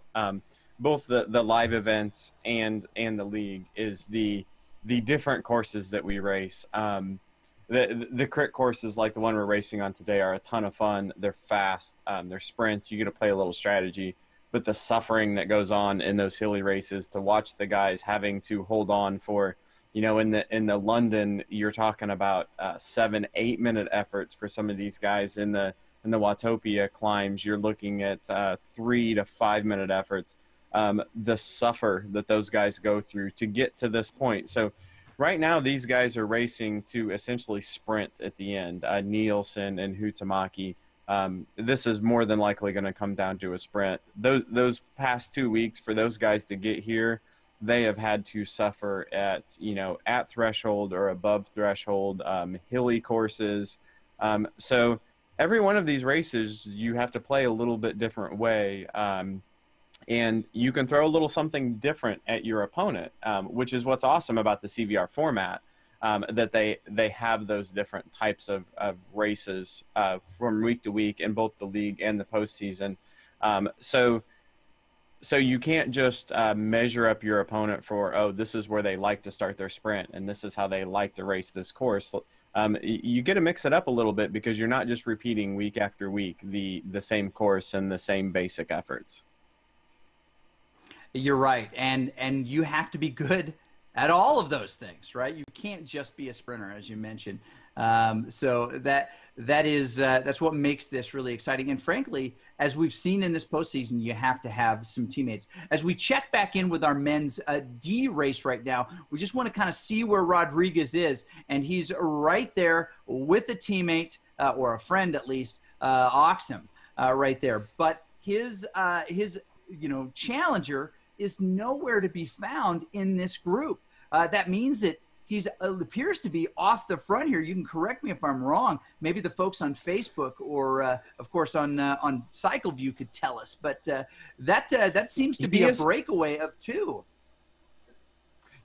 both the live events and the league, is the different courses that we race. The crit courses like the one we're racing on today are a ton of fun. They're fast. They're sprints. You get to play a little strategy. But the suffering that goes on in those hilly races, to watch the guys having to hold on for, in the London, you're talking about 7-8 minute efforts for some of these guys. In the Watopia climbs, you're looking at 3 to 5 minute efforts. The suffer that those guys go through to get to this point. So right now, these guys are racing to essentially sprint at the end. Nielsen and Hutamaki. This is more than likely going to come down to a sprint. Those past 2 weeks, for those guys to get here, they have had to suffer at threshold or above threshold, hilly courses. So every one of these races, you have to play a little bit different way. And you can throw a little something different at your opponent, which is what's awesome about the CVR format. That they have those different types of races from week to week in both the league and the postseason. So you can't just measure up your opponent for, this is where they like to start their sprint and this is how they like to race this course. You get to mix it up a little bit because you're not just repeating week after week the same course and the same basic efforts. You're right, and you have to be good at all of those things, right? You can't just be a sprinter, as you mentioned. So that's what makes this really exciting. And frankly, as we've seen in this postseason, you have to have some teammates. As we check back in with our men's D race right now, we just want to kind of see where Rodriguez is, and he's right there with a teammate or a friend at least, Oxum, right there. But his challenger is nowhere to be found in this group. That means that he's appears to be off the front here. You can correct me if I'm wrong. Maybe the folks on Facebook or, of course, on CycleView could tell us. But that seems to be a breakaway of 2.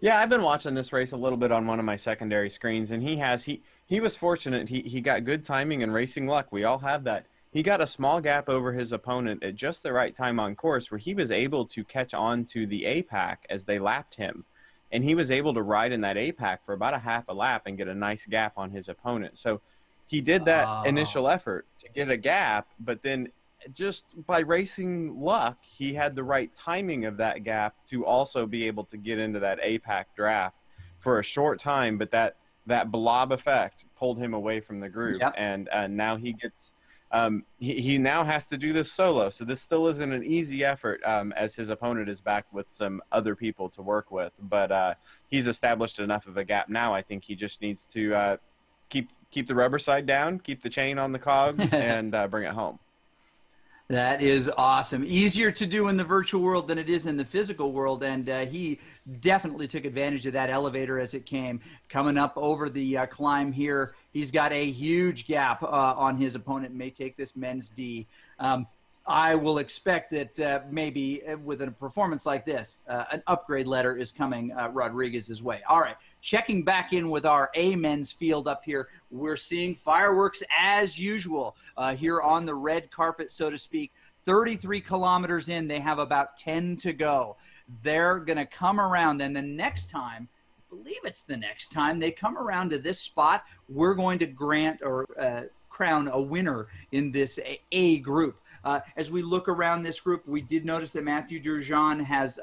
Yeah, I've been watching this race a little bit on one of my secondary screens, and he was fortunate. He got good timing and racing luck. We all have that. He got a small gap over his opponent at just the right time on course where he was able to catch on to the APAC as they lapped him. And he was able to ride in that APAC for about a half a lap and get a nice gap on his opponent. So he did that initial effort to get a gap, but then just by racing luck, he had the right timing of that gap to also be able to get into that APAC draft for a short time. But that blob effect pulled him away from the group. Yep. And now he gets... he now has to do this solo, so this still isn't an easy effort as his opponent is back with some other people to work with. But he's established enough of a gap now. I think he just needs to keep the rubber side down, keep the chain on the cogs, and bring it home. That is awesome. Easier to do in the virtual world than it is in the physical world, and he definitely took advantage of that elevator as it came. Coming up over the climb here, he's got a huge gap on his opponent, may take this men's D. I will expect that maybe with a performance like this, an upgrade letter is coming Rodriguez's way. All right, checking back in with our A men's field up here. We're seeing fireworks as usual here on the red carpet, so to speak. 33 kilometers in, they have about 10 to go. They're going to come around, and the next time, I believe it's the next time, they come around to this spot, we're going to grant or crown a winner in this A group. As we look around this group, we did notice that Matthew Durjan has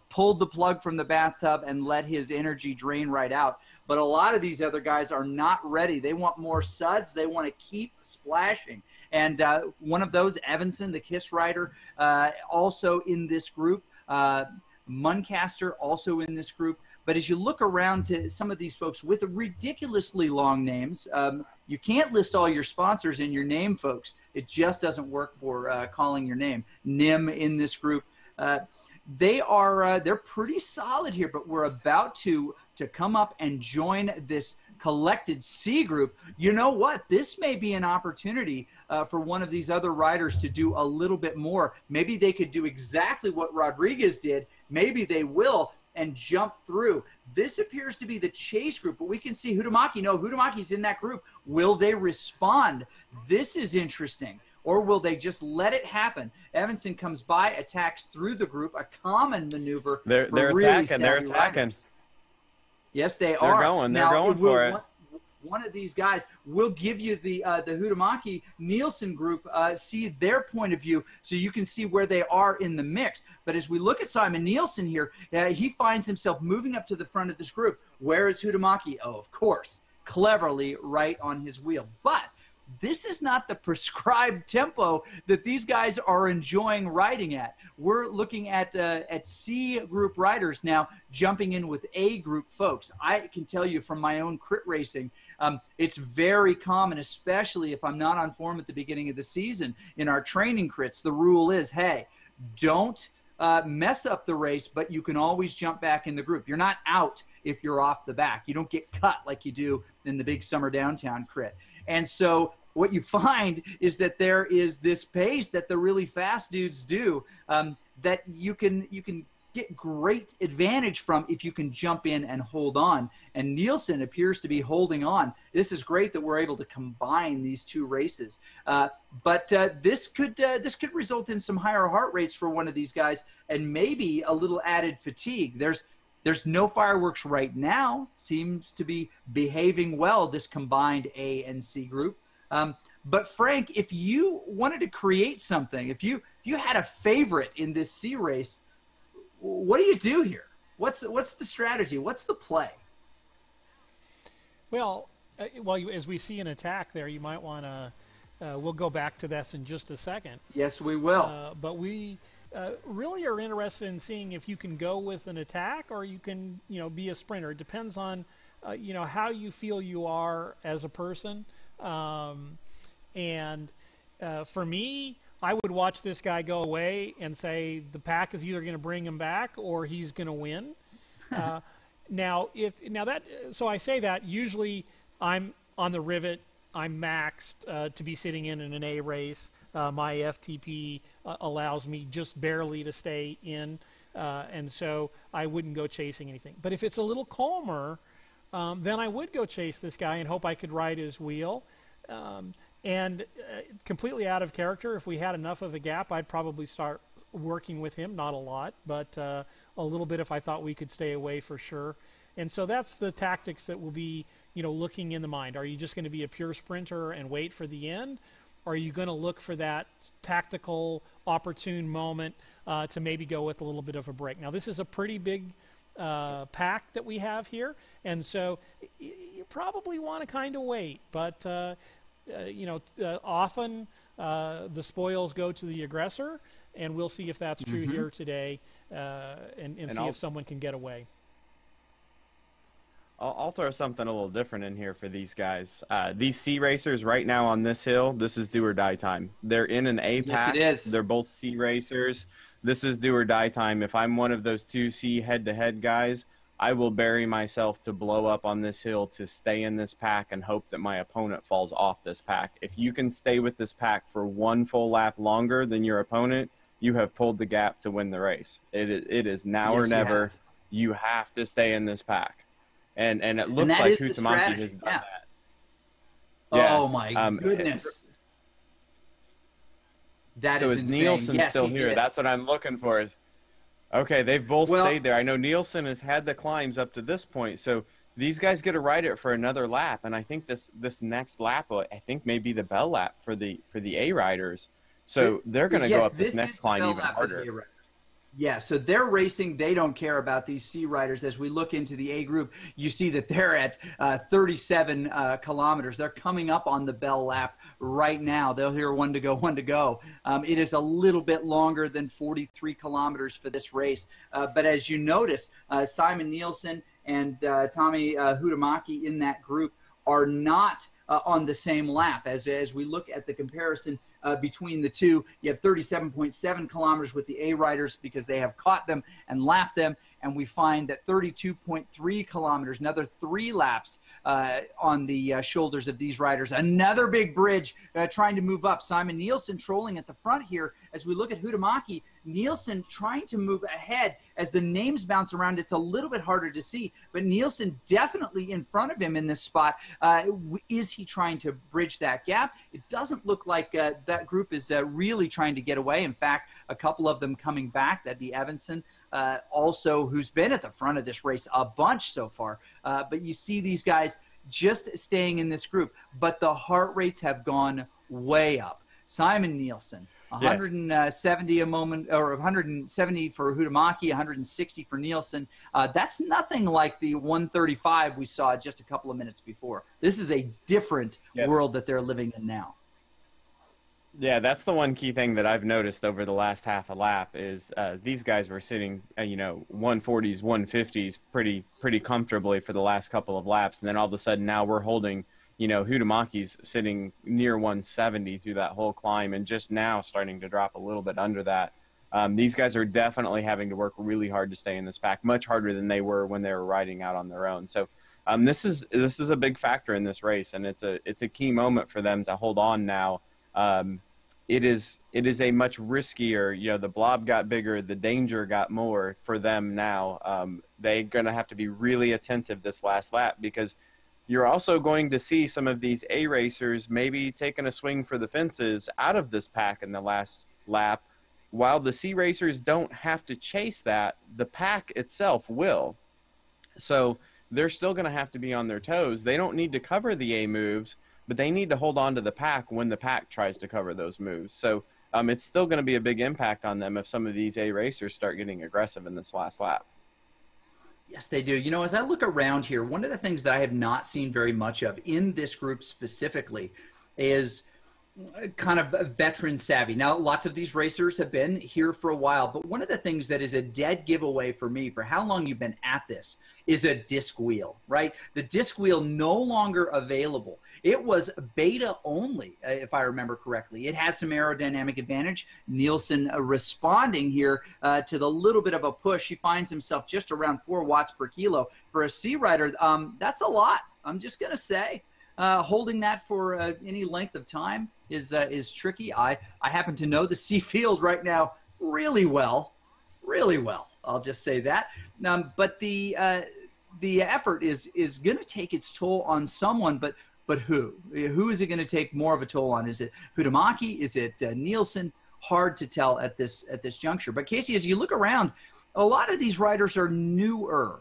pulled the plug from the bathtub and let his energy drain right out. But a lot of these other guys are not ready. They want more suds. They want to keep splashing. And one of those, Evanson, the KISS rider, also in this group. Muncaster, also in this group. But as you look around to some of these folks with ridiculously long names, you can't list all your sponsors in your name, folks. It just doesn't work for calling your name. NIM in this group. They're pretty solid here, but we're about to come up and join this collected C group. You know what? This may be an opportunity for one of these other riders to do a little bit more. Maybe they could do exactly what Rodriguez did. Maybe they will and jump through. This appears to be the chase group, but we can see Hudamaki. No, Hudamaki's in that group. Will they respond? This is interesting. Or will they just let it happen? Evanson comes by, attacks through the group, a common maneuver. They're really attacking. They're attacking. Riders. Yes, they are. They're going for it. One of these guys will give you the Hudamaki Nielsen group, see their point of view so you can see where they are in the mix. But as we look at Simon Nielsen here, he finds himself moving up to the front of this group. Where is Hudamaki? Oh, of course, cleverly right on his wheel. But this is not the prescribed tempo that these guys are enjoying riding at. We're looking at C group riders now jumping in with A group folks. I can tell you from my own crit racing, it's very common, especially if I'm not on form at the beginning of the season in our training crits. The rule is, hey, don't mess up the race, but you can always jump back in the group. You're not out if you're off the back. You don't get cut like you do in the big summer downtown crit. And so what you find is that there is this pace that the really fast dudes do that you can get great advantage from if you can jump in and hold on. And Nielsen appears to be holding on. This is great that we're able to combine these two races. But this could result in some higher heart rates for one of these guys and maybe a little added fatigue. There's no fireworks right now. Seems to be behaving well, this combined A and C group. But Frank, if you wanted to create something, if you had a favorite in this C race, what do you do here? What's the strategy? What's the play? Well, as we see an attack there, you might want to. We'll go back to this in just a second. Yes, we will. But we really are interested in seeing if you can go with an attack or you can, be a sprinter. It depends on, how you feel you are as a person. For me, I would watch this guy go away and say the pack is either going to bring him back or he's going to win. So I say that usually I'm on the rivet. I'm maxed to be sitting in an A race. My FTP allows me just barely to stay in, and so I wouldn't go chasing anything. But if it's a little calmer, then I would go chase this guy and hope I could ride his wheel. Completely out of character, if we had enough of a gap, I'd probably start working with him. Not a lot, but a little bit if I thought we could stay away for sure. And so that's the tactics that will be, looking in the mind. Are you just going to be a pure sprinter and wait for the end? Or are you going to look for that tactical, opportune moment to maybe go with a little bit of a break? Now, this is a pretty big pack that we have here, and so you probably want to kind of wait. But often the spoils go to the aggressor, and we'll see if that's true here today, and see if someone can get away. I'll throw something a little different in here for these guys. These C racers right now on this hill, this is do or die time. They're in an A pack. Yes, it is. They're both C racers. This is do or die time. If I'm one of those two C head-to-head guys, I will bury myself to blow up on this hill to stay in this pack and hope that my opponent falls off this pack. If you can stay with this pack for one full lap longer than your opponent, you have pulled the gap to win the race. It is now or never. You have to stay in this pack. And it looks like Huhtamaki has done that. Yeah. Oh, my goodness. That is insane. Nielsen yes, still here? Did. That's what I'm looking for. Okay, they've both stayed there. I know Nielsen has had the climbs up to this point, so these guys get to ride it for another lap. And I think this next lap, I think, may be the bell lap for the A riders. So they're going to go up this next climb even harder. Yeah, so they're racing. They don't care about these C riders. As we look into the A group, you see that they're at 37 kilometers. They're coming up on the bell lap right now. They'll hear one to go, one to go. It is a little bit longer than 43 kilometers for this race. But as you notice, Simon Nielsen and Tommy Huhtamaki in that group are not on the same lap. As we look at the comparison between the two, you have 37.7 kilometers with the A riders because they have caught them and lapped them, and we find that 32.3 kilometers, another 3 laps on the shoulders of these riders. Another big bridge trying to move up. Simon Nielsen trolling at the front here. As we look at Huhtamaki, Nielsen trying to move ahead. As the names bounce around, it's a little bit harder to see, but Nielsen definitely in front of him in this spot. Is he trying to bridge that gap? It doesn't look like that group is really trying to get away. In fact, a couple of them coming back. That'd be Evanson, also, who's been at the front of this race a bunch so far. But you see these guys just staying in this group, but the heart rates have gone way up. Simon Nielsen, 170 a moment, or 170 for Huhtamaki, 160 for Nielsen. That's nothing like the 135 we saw just a couple of minutes before. This is a different world that they're living in now. Yeah, that's the one key thing that I've noticed over the last half a lap is these guys were sitting, 140s, 150s pretty comfortably for the last couple of laps. And then all of a sudden now we're holding, Huhtamaki's sitting near 170 through that whole climb and just now starting to drop a little bit under that. These guys are definitely having to work really hard to stay in this pack, much harder than they were when they were riding out on their own. So this is a big factor in this race, and it's a key moment for them to hold on now. It is a much riskier, the blob got bigger, the danger got more for them now. They're going to have to be really attentive this last lap because you're also going to see some of these A racers maybe taking a swing for the fences out of this pack in the last lap. While the C racers don't have to chase that, the pack itself will. So they're still going to have to be on their toes. They don't need to cover the A moves, but they need to hold on to the pack when the pack tries to cover those moves. So it's still going to be a big impact on them if some of these A racers start getting aggressive in this last lap. Yes, they do. As I look around here, one of the things that I have not seen very much of in this group specifically is kind of veteran savvy. Now, lots of these racers have been here for a while, but one of the things that is a dead giveaway for me for how long you've been at this is a disc wheel, right? The disc wheel no longer available. It was beta only, if I remember correctly. It has some aerodynamic advantage. Nielsen responding here to the little bit of a push. He finds himself just around 4 watts per kilo. For a C rider, that's a lot. I'm just going to say. Holding that for any length of time is tricky. I happen to know the C field right now really well. I'll just say that. But the effort is going to take its toll on someone, but who? Who is it going to take more of a toll on? Is it Huhtamaki? Is it Nielsen? Hard to tell at this juncture. But Casey, as you look around, a lot of these riders are newer.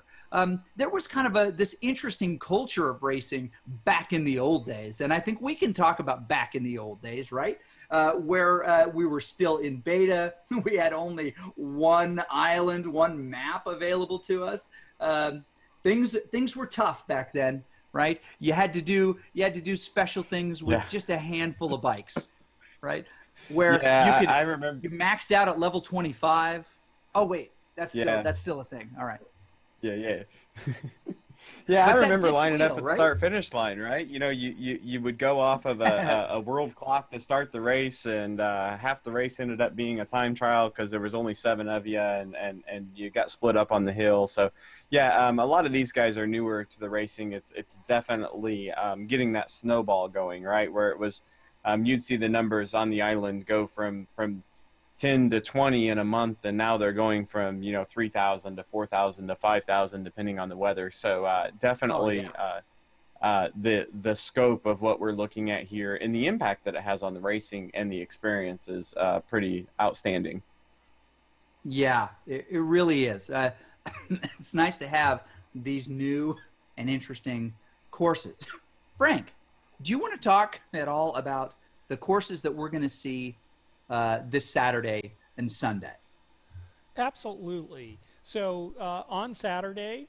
There was kind of this interesting culture of racing back in the old days. And I think we can talk about back in the old days, right? Where we were still in beta. We had only one island, one map available to us. Things were tough back then, right? You had to do special things with just a handful of bikes, right? Where I remember you maxed out at level 25. Oh wait, that's still a thing. All right. Yeah. Yeah, I But that remember disc lining up wheel, at the right? start-finish line, right? You would go off of a world clock to start the race, and half the race ended up being a time trial because there was only 7 of you, and you got split up on the hill. So, yeah, a lot of these guys are newer to the racing. It's definitely getting that snowball going, right? Where it was, you'd see the numbers on the island go from 10 to 20 in a month, and now they're going from 3,000 to 4,000 to 5,000 depending on the weather. So Oh definitely yeah. the scope of what we're looking at here and the impact that it has on the racing and the experience is pretty outstanding. Yeah, it really is. It's nice to have these new and interesting courses. Frank, do you want to talk at all about the courses that we're going to see this Saturday and Sunday? Absolutely. So on Saturday,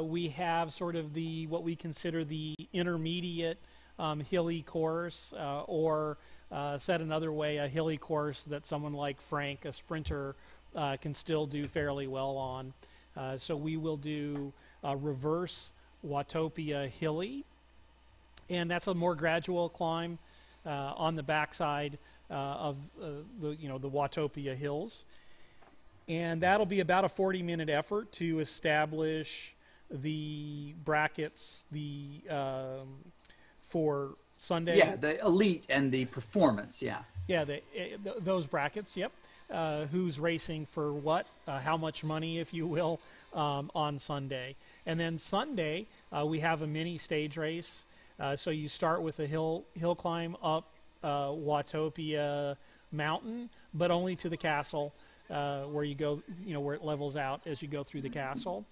we have sort of the what we consider the intermediate hilly course, or said another way, a hilly course that someone like Frank, a sprinter, can still do fairly well on. So we will do reverse Watopia Hilly, and that's a more gradual climb on the backside of the Watopia Hills, and that'll be about a 40-minute effort to establish the brackets for Sunday. Yeah, the elite and the performance. Yeah. Yeah, those brackets. Yep. Who's racing for what? How much money, if you will, on Sunday. And then Sunday we have a mini stage race. So you start with a hill climb up Watopia Mountain, but only to the castle, where you go, where it levels out as you go through the castle.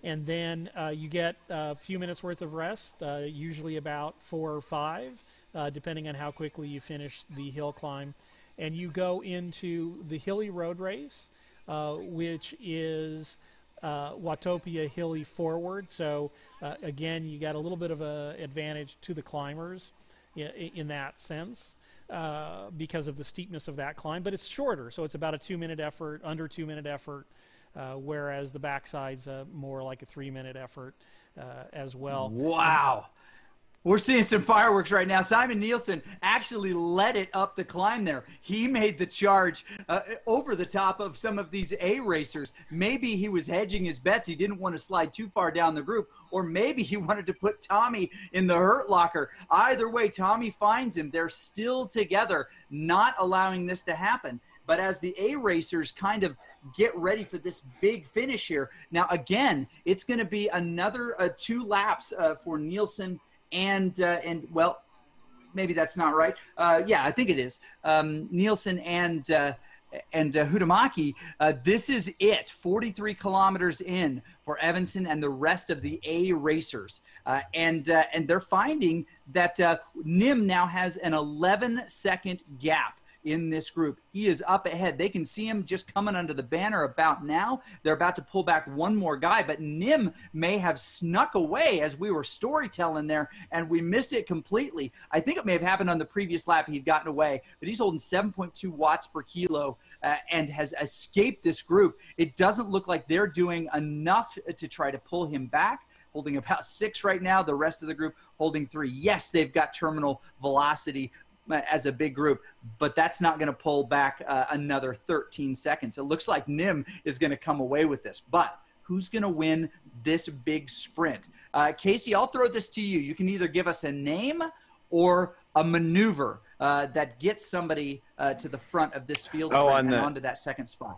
And then you get a few minutes worth of rest, usually about 4 or 5, depending on how quickly you finish the hill climb. And you go into the hilly road race, which is Watopia Hilly forward. So again, you got a little bit of an advantage to the climbers in that sense, because of the steepness of that climb. But it's shorter, so it's about a 2-minute effort, under 2-minute effort, whereas the backside's more like a 3-minute effort as well. Wow. We're seeing some fireworks right now. Simon Nielsen actually led it up the climb there. He made the charge over the top of some of these A racers. Maybe he was hedging his bets. He didn't want to slide too far down the group, or maybe he wanted to put Tommy in the hurt locker. Either way, Tommy finds him. They're still together, not allowing this to happen. But as the A racers kind of get ready for this big finish here, now again, it's going to be another 2 laps for Nielsen and well, maybe that's not right. Yeah, I think it is. Nielsen and Hudamaki. This is it. 43 kilometers in for Evanson and the rest of the A racers, and they're finding that Nim now has an 11-second gap in this group. He is up ahead. They can see him just coming under the banner about now. They're about to pull back one more guy, but Nim may have snuck away as we were storytelling there, and we missed it completely. I think it may have happened on the previous lap. He'd gotten away, but he's holding 7.2 watts per kilo and has escaped this group. It doesn't look like they're doing enough to try to pull him back. Holding about 6 right now. The rest of the group holding 3. Yes, they've got terminal velocity as a big group, but that's not going to pull back another 13 seconds. It looks like Nim is going to come away with this, but who's going to win this big sprint? Casey, I'll throw this to you. You can either give us a name or a maneuver that gets somebody to the front of this field sprint and onto that second spot.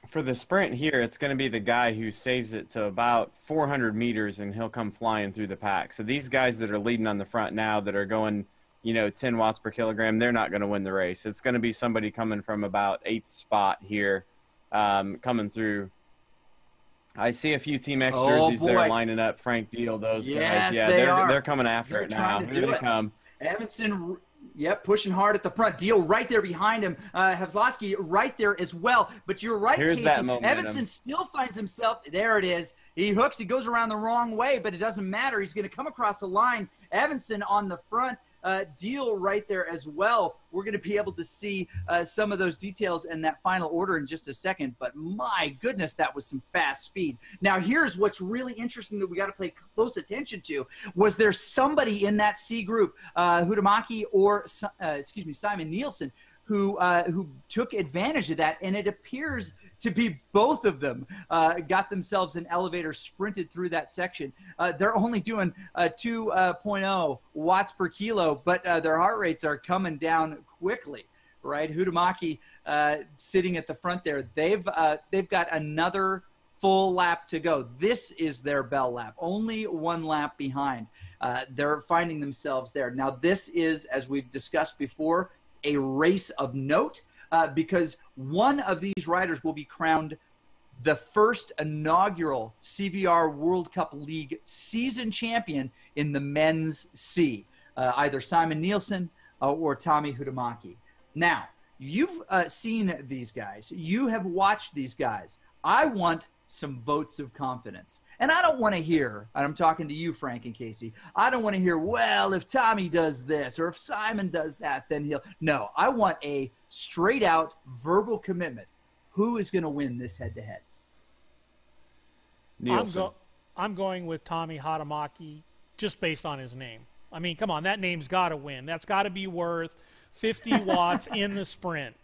For the sprint here, it's going to be the guy who saves it to about 400 meters, and he'll come flying through the pack. So these guys that are leading on the front now that are going 10 watts per kilogram, they're not going to win the race. It's going to be somebody coming from about 8th spot here, coming through. I see a few Team X jerseys there lining up. Frank Deal, those guys. Yeah, they're coming after it now. Here they come. Evanson, yep, pushing hard at the front. Deal right there behind him. Havlosky right there as well. But you're right, Here's Casey. That momentum. Evanson still finds himself. There it is. He hooks. He goes around the wrong way, but it doesn't matter. He's going to come across the line. Evanson on the front. deal right there as well. We're going to be able to see some of those details in that final order in just a second, but my goodness, that was some fast speed. Now, here's what's really interesting that we got to pay close attention to. Was there somebody in that C group, Huhtamaki or, Simon Nielsen, who took advantage of that, and it appears to be both of them got themselves an elevator, sprinted through that section. They're only doing 2.0 watts per kilo, but their heart rates are coming down quickly, right? Huhtamaki sitting at the front there. They've got another full lap to go. This is their bell lap, only one lap behind. They're finding themselves there. Now, this is, as we've discussed before, a race of note because one of these riders will be crowned the first inaugural CVR World Cup League season champion in the men's C, either Simon Nielsen or Tommy Huhtamaki. Now, you've seen these guys. You have watched these guys. I want some votes of confidence. And I don't want to hear, and I'm talking to you, Frank and Casey, I don't want to hear, well, if Tommy does this or if Simon does that, then he'll. No, I want a straight out verbal commitment. Who is going to win this head-to-head? Nielsen. I'm going with Tommy Huhtamaki just based on his name. I mean, come on, that name's got to win. That's got to be worth 50 watts in the sprint.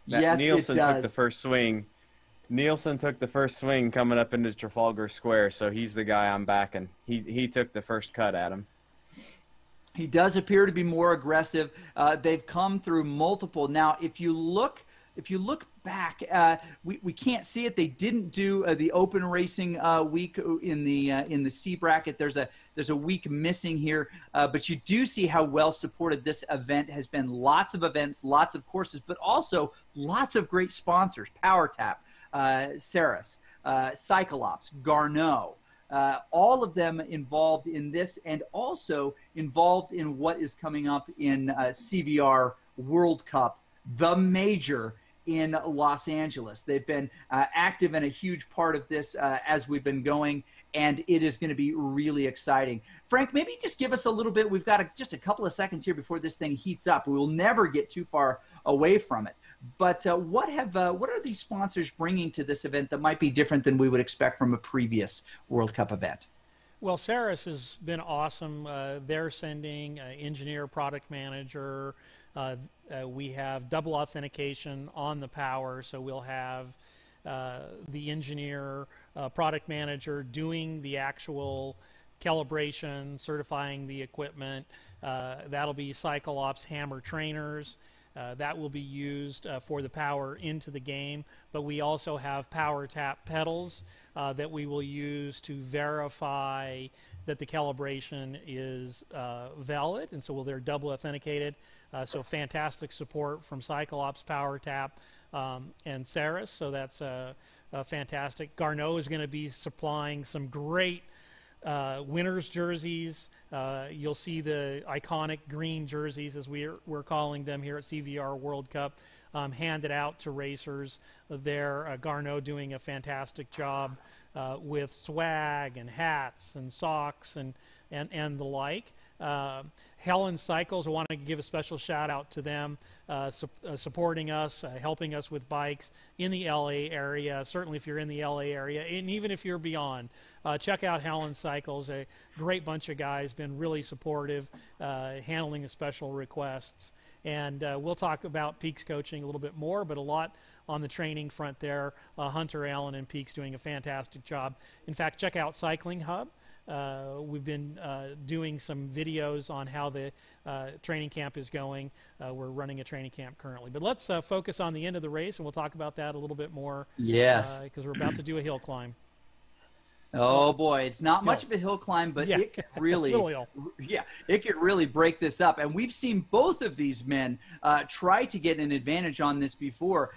Yes, Nielsen it does. took the first swing. Nielsen took the first swing coming up into Trafalgar Square, so he's the guy I'm backing. He took the first cut at him. He does appear to be more aggressive. They've come through multiple. Now, if you look back, we can't see it. They didn't do the open racing week in the C bracket. There's a week missing here, but you do see how well supported this event has been. Lots of events, lots of courses, but also lots of great sponsors. PowerTap, Ceres, Cyclops, Garneau. All of them involved in this and also involved in what is coming up in CVR World Cup, the major in Los Angeles. They've been active and a huge part of this as we've been going, and it is going to be really exciting. Frank, maybe just give us a little bit. We've got just a couple of seconds here before this thing heats up. We will never get too far away from it. But what are these sponsors bringing to this event that might be different than we would expect from a previous World Cup event? Well, Ceres has been awesome. They're sending engineer, product manager. We have double authentication on the power, so we'll have the engineer, product manager doing the actual calibration, certifying the equipment. That'll be Cyclops Hammer trainers. That will be used for the power into the game, but we also have PowerTap pedals that we will use to verify that the calibration is valid, and so they're double authenticated. So fantastic support from Cyclops, PowerTap, and Ceres, so that's fantastic. Garneau is going to be supplying some great winners jerseys. You'll see the iconic green jerseys, as we're calling them here at CVR World Cup, handed out to racers there. Garneau doing a fantastic job with swag and hats and socks and the like. Helen Cycles, I want to give a special shout out to them, supporting us, helping us with bikes in the LA area. Certainly if you're in the LA area, and even if you're beyond, check out Helen Cycles, a great bunch of guys, been really supportive, handling the special requests. And we'll talk about Peaks coaching a little bit more, but a lot on the training front there. Hunter Allen and Peaks doing a fantastic job. In fact, check out Cycling Hub. We've been doing some videos on how the training camp is going. We're running a training camp currently. But let's focus on the end of the race, and we'll talk about that a little bit more. Yes. Because we're about to do a hill climb. Oh boy, it's not much of a hill climb, but it could really, it could really break this up. And we've seen both of these men try to get an advantage on this before.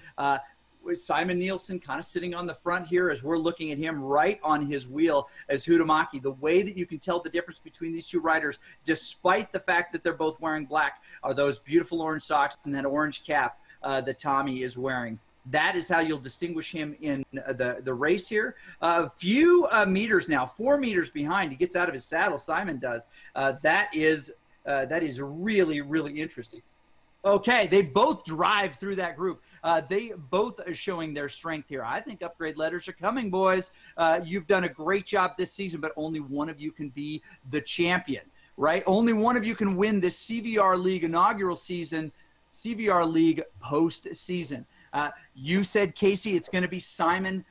With Simon Nielsen kind of sitting on the front here as we're looking at him right on his wheel as Huhtamaki. The way that you can tell the difference between these two riders, despite the fact that they're both wearing black, are those beautiful orange socks and that orange cap that Tommy is wearing. That is how you'll distinguish him in the race here. A few meters now, 4 meters behind. He gets out of his saddle. Simon does. That is really, really interesting. Okay, they both drive through that group. They both are showing their strength here. I think upgrade letters are coming, boys. You've done a great job this season, but only one of you can be the champion, right? Only one of you can win this CVR League inaugural season, CVR League postseason. You said, Casey, it's going to be Simon.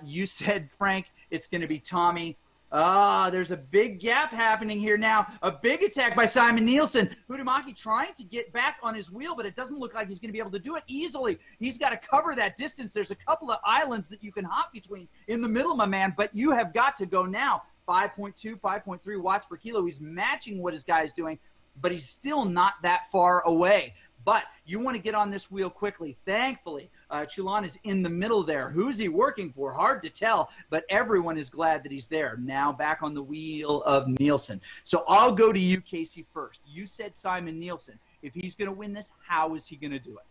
You said, Frank, it's going to be Tommy. There's a big gap happening here now. A big attack by Simon Nielsen. Huhtamaki trying to get back on his wheel, but it doesn't look like he's going to be able to do it easily. He's got to cover that distance. There's a couple of islands that you can hop between in the middle, my man, but you have got to go now. 5.2, 5.3 watts per kilo. He's matching what his guy is doing, but he's still not that far away. But you want to get on this wheel quickly. Thankfully, Chulan is in the middle there. Who's he working for? Hard to tell, but everyone is glad that he's there. Now back on the wheel of Nielsen. So I'll go to you, Casey, first. You said Simon Nielsen. If he's going to win this, how is he going to do it?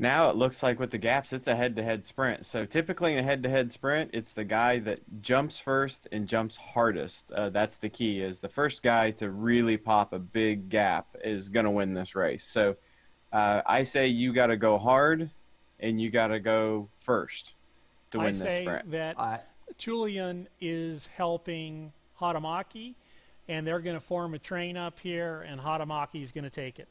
Now it looks like with the gaps, it's a head-to-head sprint. So typically in a head-to-head sprint, it's the guy that jumps first and jumps hardest. That's the key, is the first guy to really pop a big gap is going to win this race. So I say you got to go hard and you got to go first to win this sprint. I say that Julian is helping Huhtamaki, and they're going to form a train up here, and Huhtamaki is going to take it.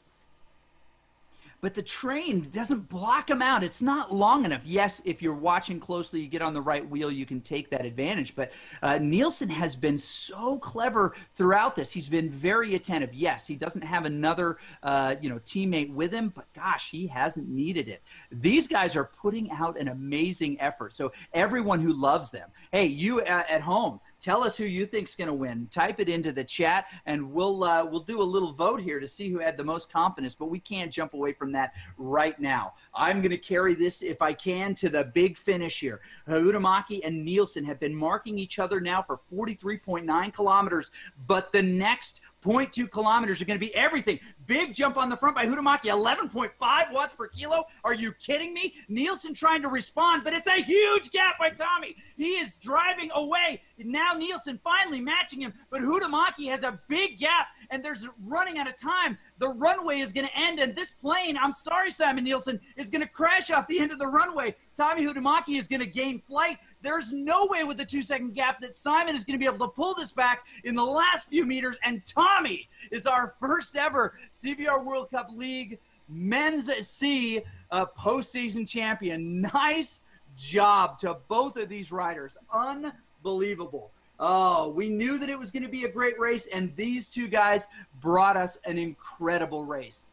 But the train doesn't block him out. It's not long enough. Yes, if you're watching closely, you get on the right wheel, you can take that advantage. But Nielsen has been so clever throughout this. He's been very attentive. Yes, he doesn't have another teammate with him, but gosh, he hasn't needed it. These guys are putting out an amazing effort. So everyone who loves them, hey, you at home, tell us who you think's going to win. Type it into the chat, and we'll do a little vote here to see who had the most confidence, but we can't jump away from that right now. I'm going to carry this, if I can, to the big finish here. Huhtamaki and Nielsen have been marking each other now for 43.9 kilometers, but the next 0.2 kilometers are going to be everything. Big jump on the front by Huhtamaki, 11.5 watts per kilo. Are you kidding me? Nielsen trying to respond, but it's a huge gap by Tommy. He is driving away. Now Nielsen finally matching him, but Huhtamaki has a big gap, and there's running out of time. The runway is going to end, and this plane, I'm sorry, Simon Nielsen, is going to crash off the end of the runway. Tommy Huhtamaki is going to gain flight. There's no way with the 2-second gap that Simon is going to be able to pull this back in the last few meters, and Tommy is our first ever CVR World Cup League Men's C postseason champion. Nice job to both of these riders. Unbelievable. Oh, we knew that it was going to be a great race, and these two guys brought us an incredible race.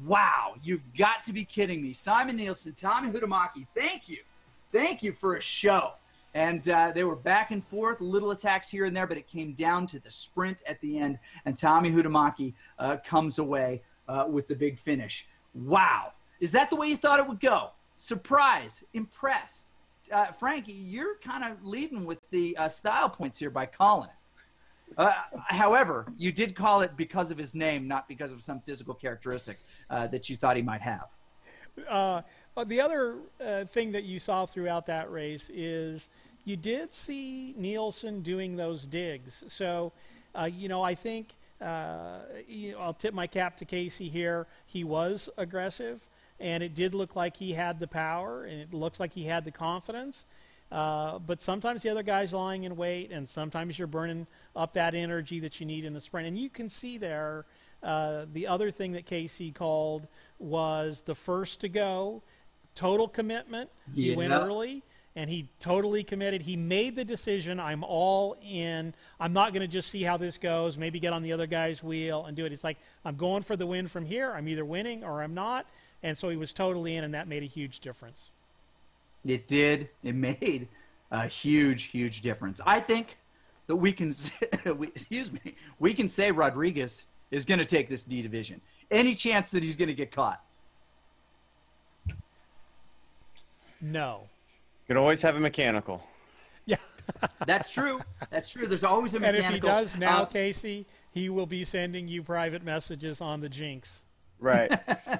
Wow, you've got to be kidding me. Simon Nielsen, Tommy Huhtamaki, thank you. Thank you for a show. And they were back and forth, little attacks here and there, but it came down to the sprint at the end, and Tommy Huhtamaki comes away with the big finish. Wow. Is that the way you thought it would go? Surprise. Impressed. Frank, you're kind of leading with the style points here by calling it. However, you did call it because of his name, not because of some physical characteristic that you thought he might have. The other thing that you saw throughout that race is you did see Nielsen doing those digs. So, I think I'll tip my cap to Casey here. He was aggressive, and it did look like he had the power, and it looks like he had the confidence. But sometimes the other guy's lying in wait, and sometimes you're burning up that energy that you need in the sprint. And you can see there the other thing that Casey called was the first to go. Total commitment. He went early, and he totally committed. He made the decision, I'm all in. I'm not going to just see how this goes, maybe get on the other guy's wheel and do it. It's like, I'm going for the win from here. I'm either winning or I'm not. And so he was totally in, and that made a huge difference. It did. It made a huge, huge difference. I think that we can we can say Rodriguez is going to take this D division. Any chance that he's going to get caught? No. You could always have a mechanical. Yeah. That's true. That's true. There's always a mechanical. And if he does now, Casey, he will be sending you private messages on the Jinx. Right,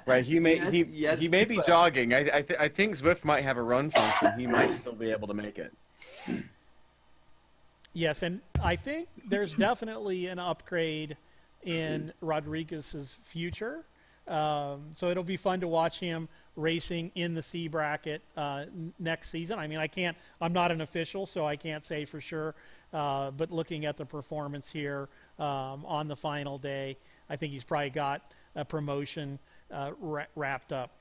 right. Yes, He may be jogging. I think Zwift might have a run function. He might still be able to make it. Yes, and I think there's definitely an upgrade in Rodriguez's future. So it'll be fun to watch him racing in the C bracket next season. I mean, I'm not an official, so I can't say for sure. But looking at the performance here on the final day, I think he's probably got a promotion wrapped up.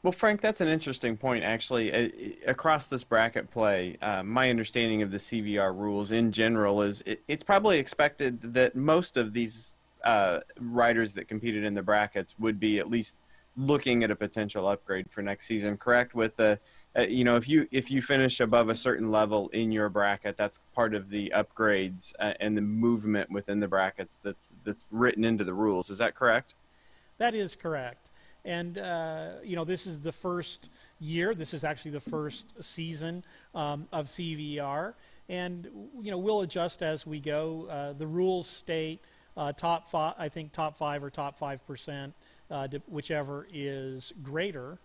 Well, Frank, that's an interesting point, actually. Across this bracket play, my understanding of the CVR rules in general is it's probably expected that most of these riders that competed in the brackets would be at least looking at a potential upgrade for next season. Correct? With the, if you finish above a certain level in your bracket, that's part of the upgrades and the movement within the brackets that's written into the rules. Is that correct? That is correct. And, this is the first year. This is actually the first season of CVR. And, we'll adjust as we go. The rules state top 5 or top 5%, whichever is greater,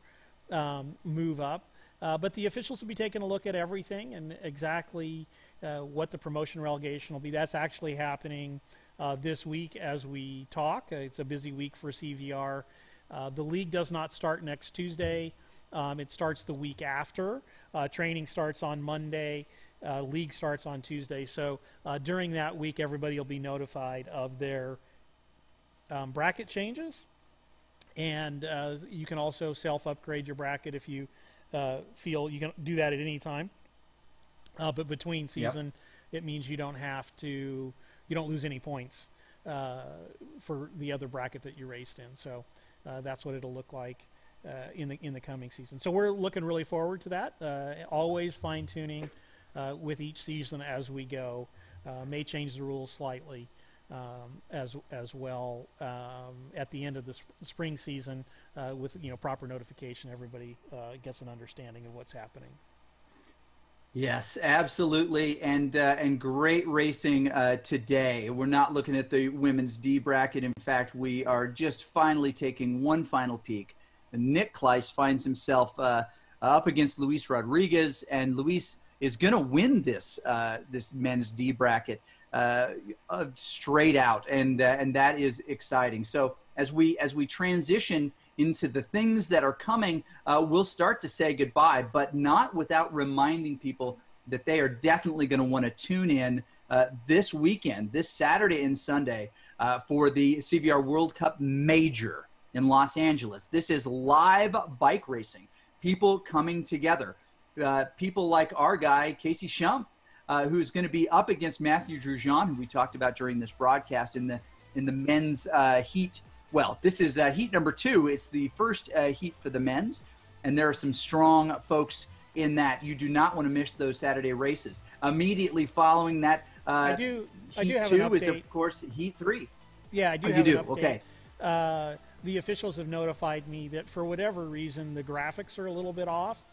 move up. But the officials will be taking a look at everything and exactly what the promotion relegation will be. That's actually happening this week as we talk. It's a busy week for CVR. The league does not start next Tuesday. It starts the week after. Training starts on Monday. League starts on Tuesday. So during that week, everybody will be notified of their bracket changes. And you can also self-upgrade your bracket if you feel you can do that at any time. But between season, It means you don't lose any points for the other bracket that you raced in. So that's what it'll look like in the coming season. So we're looking really forward to that. Always fine-tuning with each season as we go. May change the rules slightly as well at the end of the spring season with proper notification. Everybody gets an understanding of what's happening. Yes, absolutely, and great racing today. We're not looking at the women's D bracket. In fact, we are just finally taking one final peek. Nick Kleiss finds himself up against Luis Rodriguez, and Luis is going to win this men's D bracket straight out, and that is exciting. So as we transition into the things that are coming, we'll start to say goodbye, but not without reminding people that they are definitely going to want to tune in this weekend, this Saturday and Sunday, for the CVR World Cup Major in Los Angeles. This is live bike racing, people coming together, people like our guy, Casey Shump, who's going to be up against Matthew Drujean, who we talked about during this broadcast in the men's heat. Well, this is heat number 2. It's the first heat for the men's, and there are some strong folks in that. You do not want to miss those Saturday races. Immediately following that, I do heat have 2 an update. is, of course, heat 3. Yeah, I do Oh, have you do? an update. Okay. The officials have notified me that for whatever reason, the graphics are a little bit off.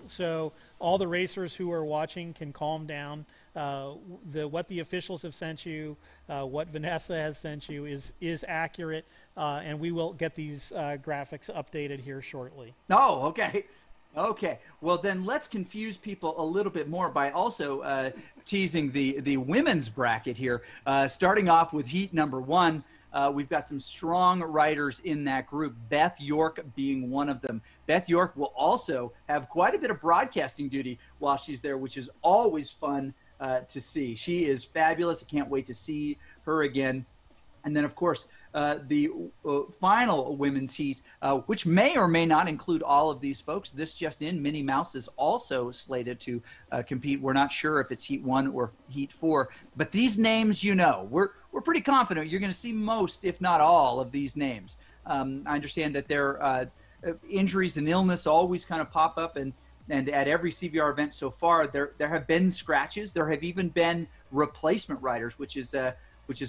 So all the racers who are watching can calm down. What the officials have sent you, what Vanessa has sent you is accurate, and we will get these graphics updated here shortly. Oh, okay. Okay. Well, then let's confuse people a little bit more by also teasing the women's bracket here. Starting off with heat number 1. We've got some strong riders in that group, Beth York being one of them. Beth York will also have quite a bit of broadcasting duty while she's there, which is always fun to see. She is fabulous. I can't wait to see her again. And then, of course, the final women's heat, which may or may not include all of these folks. This just in, Minnie Mouse is also slated to compete. We're not sure if it's heat 1 or heat 4. But these names, we're pretty confident you're going to see most, if not all, of these names. I understand that their injuries and illness always kind of pop up, and at every CVR event so far, there have been scratches. There have even been replacement riders, which is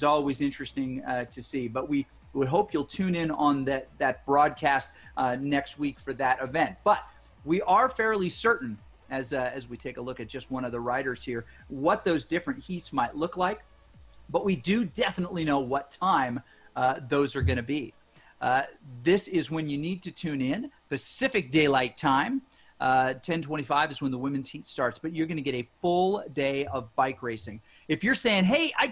always interesting to see. But we hope you'll tune in on that broadcast next week for that event. But we are fairly certain, as we take a look at just one of the riders here, what those different heats might look like. But we do definitely know what time those are going to be. This is when you need to tune in. Pacific Daylight Time. 10:25 is when the women's heat starts, but you're going to get a full day of bike racing. If you're saying, hey, I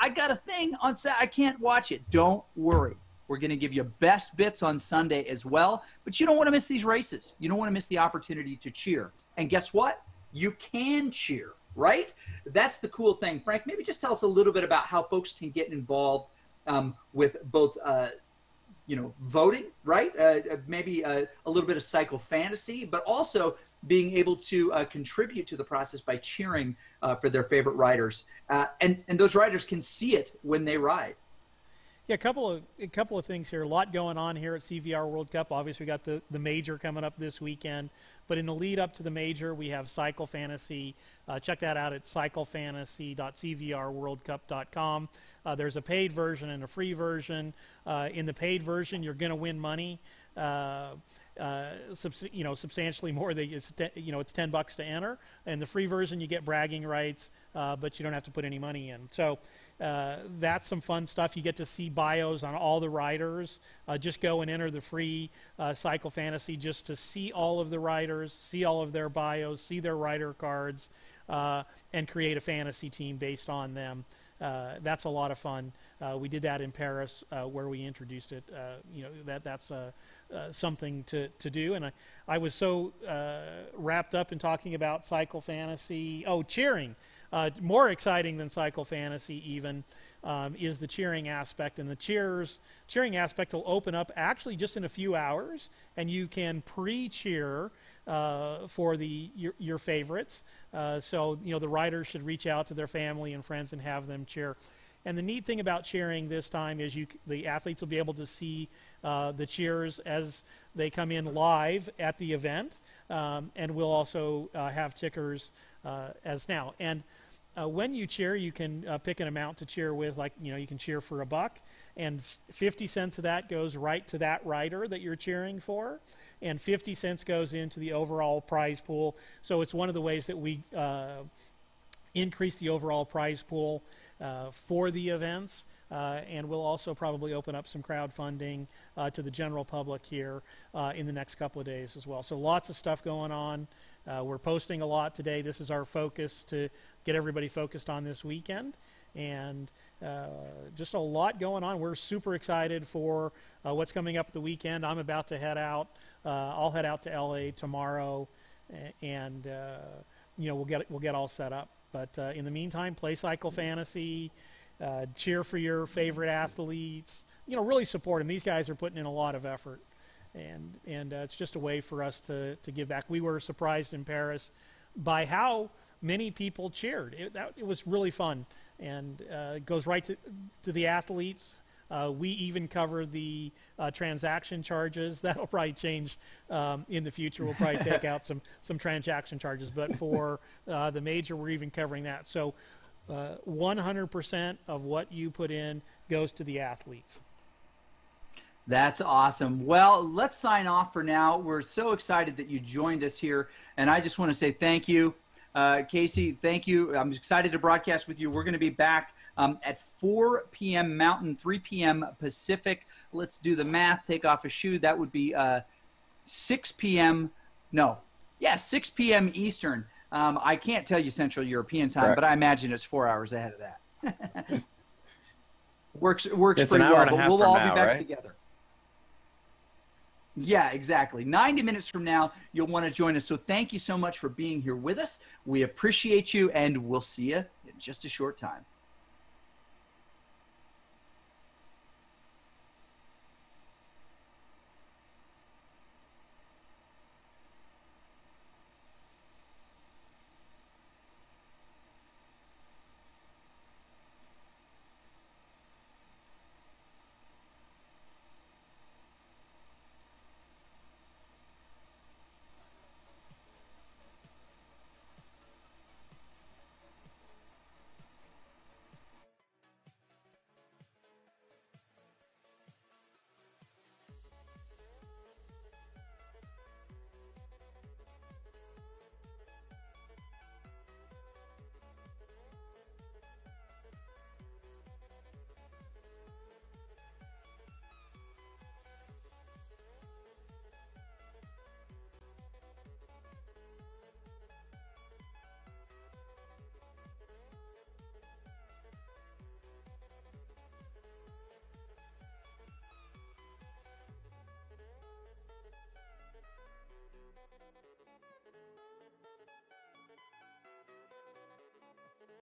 got a thing on Saturday, I can't watch it. Don't worry. We're going to give you best bits on Sunday as well, but you don't want to miss these races. You don't want to miss the opportunity to cheer. And guess what? You can cheer, right? That's the cool thing. Frank, maybe just tell us a little bit about how folks can get involved with both voting, right? Maybe a little bit of cycle fantasy, but also being able to contribute to the process by cheering for their favorite riders. And those riders can see it when they ride. Yeah, a couple of things here. A lot going on here at CVR World Cup. Obviously, we got the major coming up this weekend. But in the lead up to the major, we have Cycle Fantasy. Check that out at cyclefantasy.cvrworldcup.com. There's a paid version and a free version. In the paid version, you're going to win money. Substantially more. It's $10 to enter. And the free version, you get bragging rights, but you don't have to put any money in. So that's some fun stuff. You get to see bios on all the riders. Just go and enter the free Cycle Fantasy just to see all of the riders, see all of their bios, see their rider cards, and create a fantasy team based on them. That's a lot of fun. We did that in Paris where we introduced it. That's something to do. And I was so wrapped up in talking about Cycle Fantasy. Oh, cheering. More exciting than Cycle Fantasy even is the cheering aspect. And the cheering aspect will open up actually just in a few hours. And you can pre-cheer for your favorites. So the riders should reach out to their family and friends and have them cheer. And the neat thing about cheering this time is the athletes will be able to see the cheers as they come in live at the event, and we'll also have tickers as now. And when you cheer, you can pick an amount to cheer with, like you can cheer for $1, and 50 cents of that goes right to that rider that you're cheering for, and 50 cents goes into the overall prize pool. So it's one of the ways that we increase the overall prize pool for the events, and we'll also probably open up some crowdfunding to the general public here in the next couple of days as well. So lots of stuff going on. We're posting a lot today. This is our focus to get everybody focused on this weekend, and just a lot going on. We're super excited for what's coming up the weekend. I'm about to head out. I'll head out to LA tomorrow, and we'll get all set up. But in the meantime, play Cycle Fantasy, cheer for your favorite athletes. Really support them. These guys are putting in a lot of effort, and it's just a way for us to give back. We were surprised in Paris by how many people cheered. It was really fun, and it goes right to the athletes. We even cover the transaction charges. That'll probably change in the future. We'll probably take out some transaction charges, but for the major, we're even covering that. So 100% of what you put in goes to the athletes. That's awesome. Well, let's sign off for now. We're so excited that you joined us here, and I just want to say thank you. Casey, thank you. I'm excited to broadcast with you. We're going to be back at 4 p.m. Mountain, 3 p.m. Pacific. Let's do the math. Take off a shoe. That would be 6 p.m. No. Yeah, 6 p.m. Eastern. I can't tell you Central European time, Correct. but I imagine it's 4 hours ahead of that. works It's pretty an hour well, and a but half we'll from all now, be back right? together. Yeah, exactly. 90 minutes from now, you'll want to join us. So thank you so much for being here with us. We appreciate you, and we'll see you in just a short time.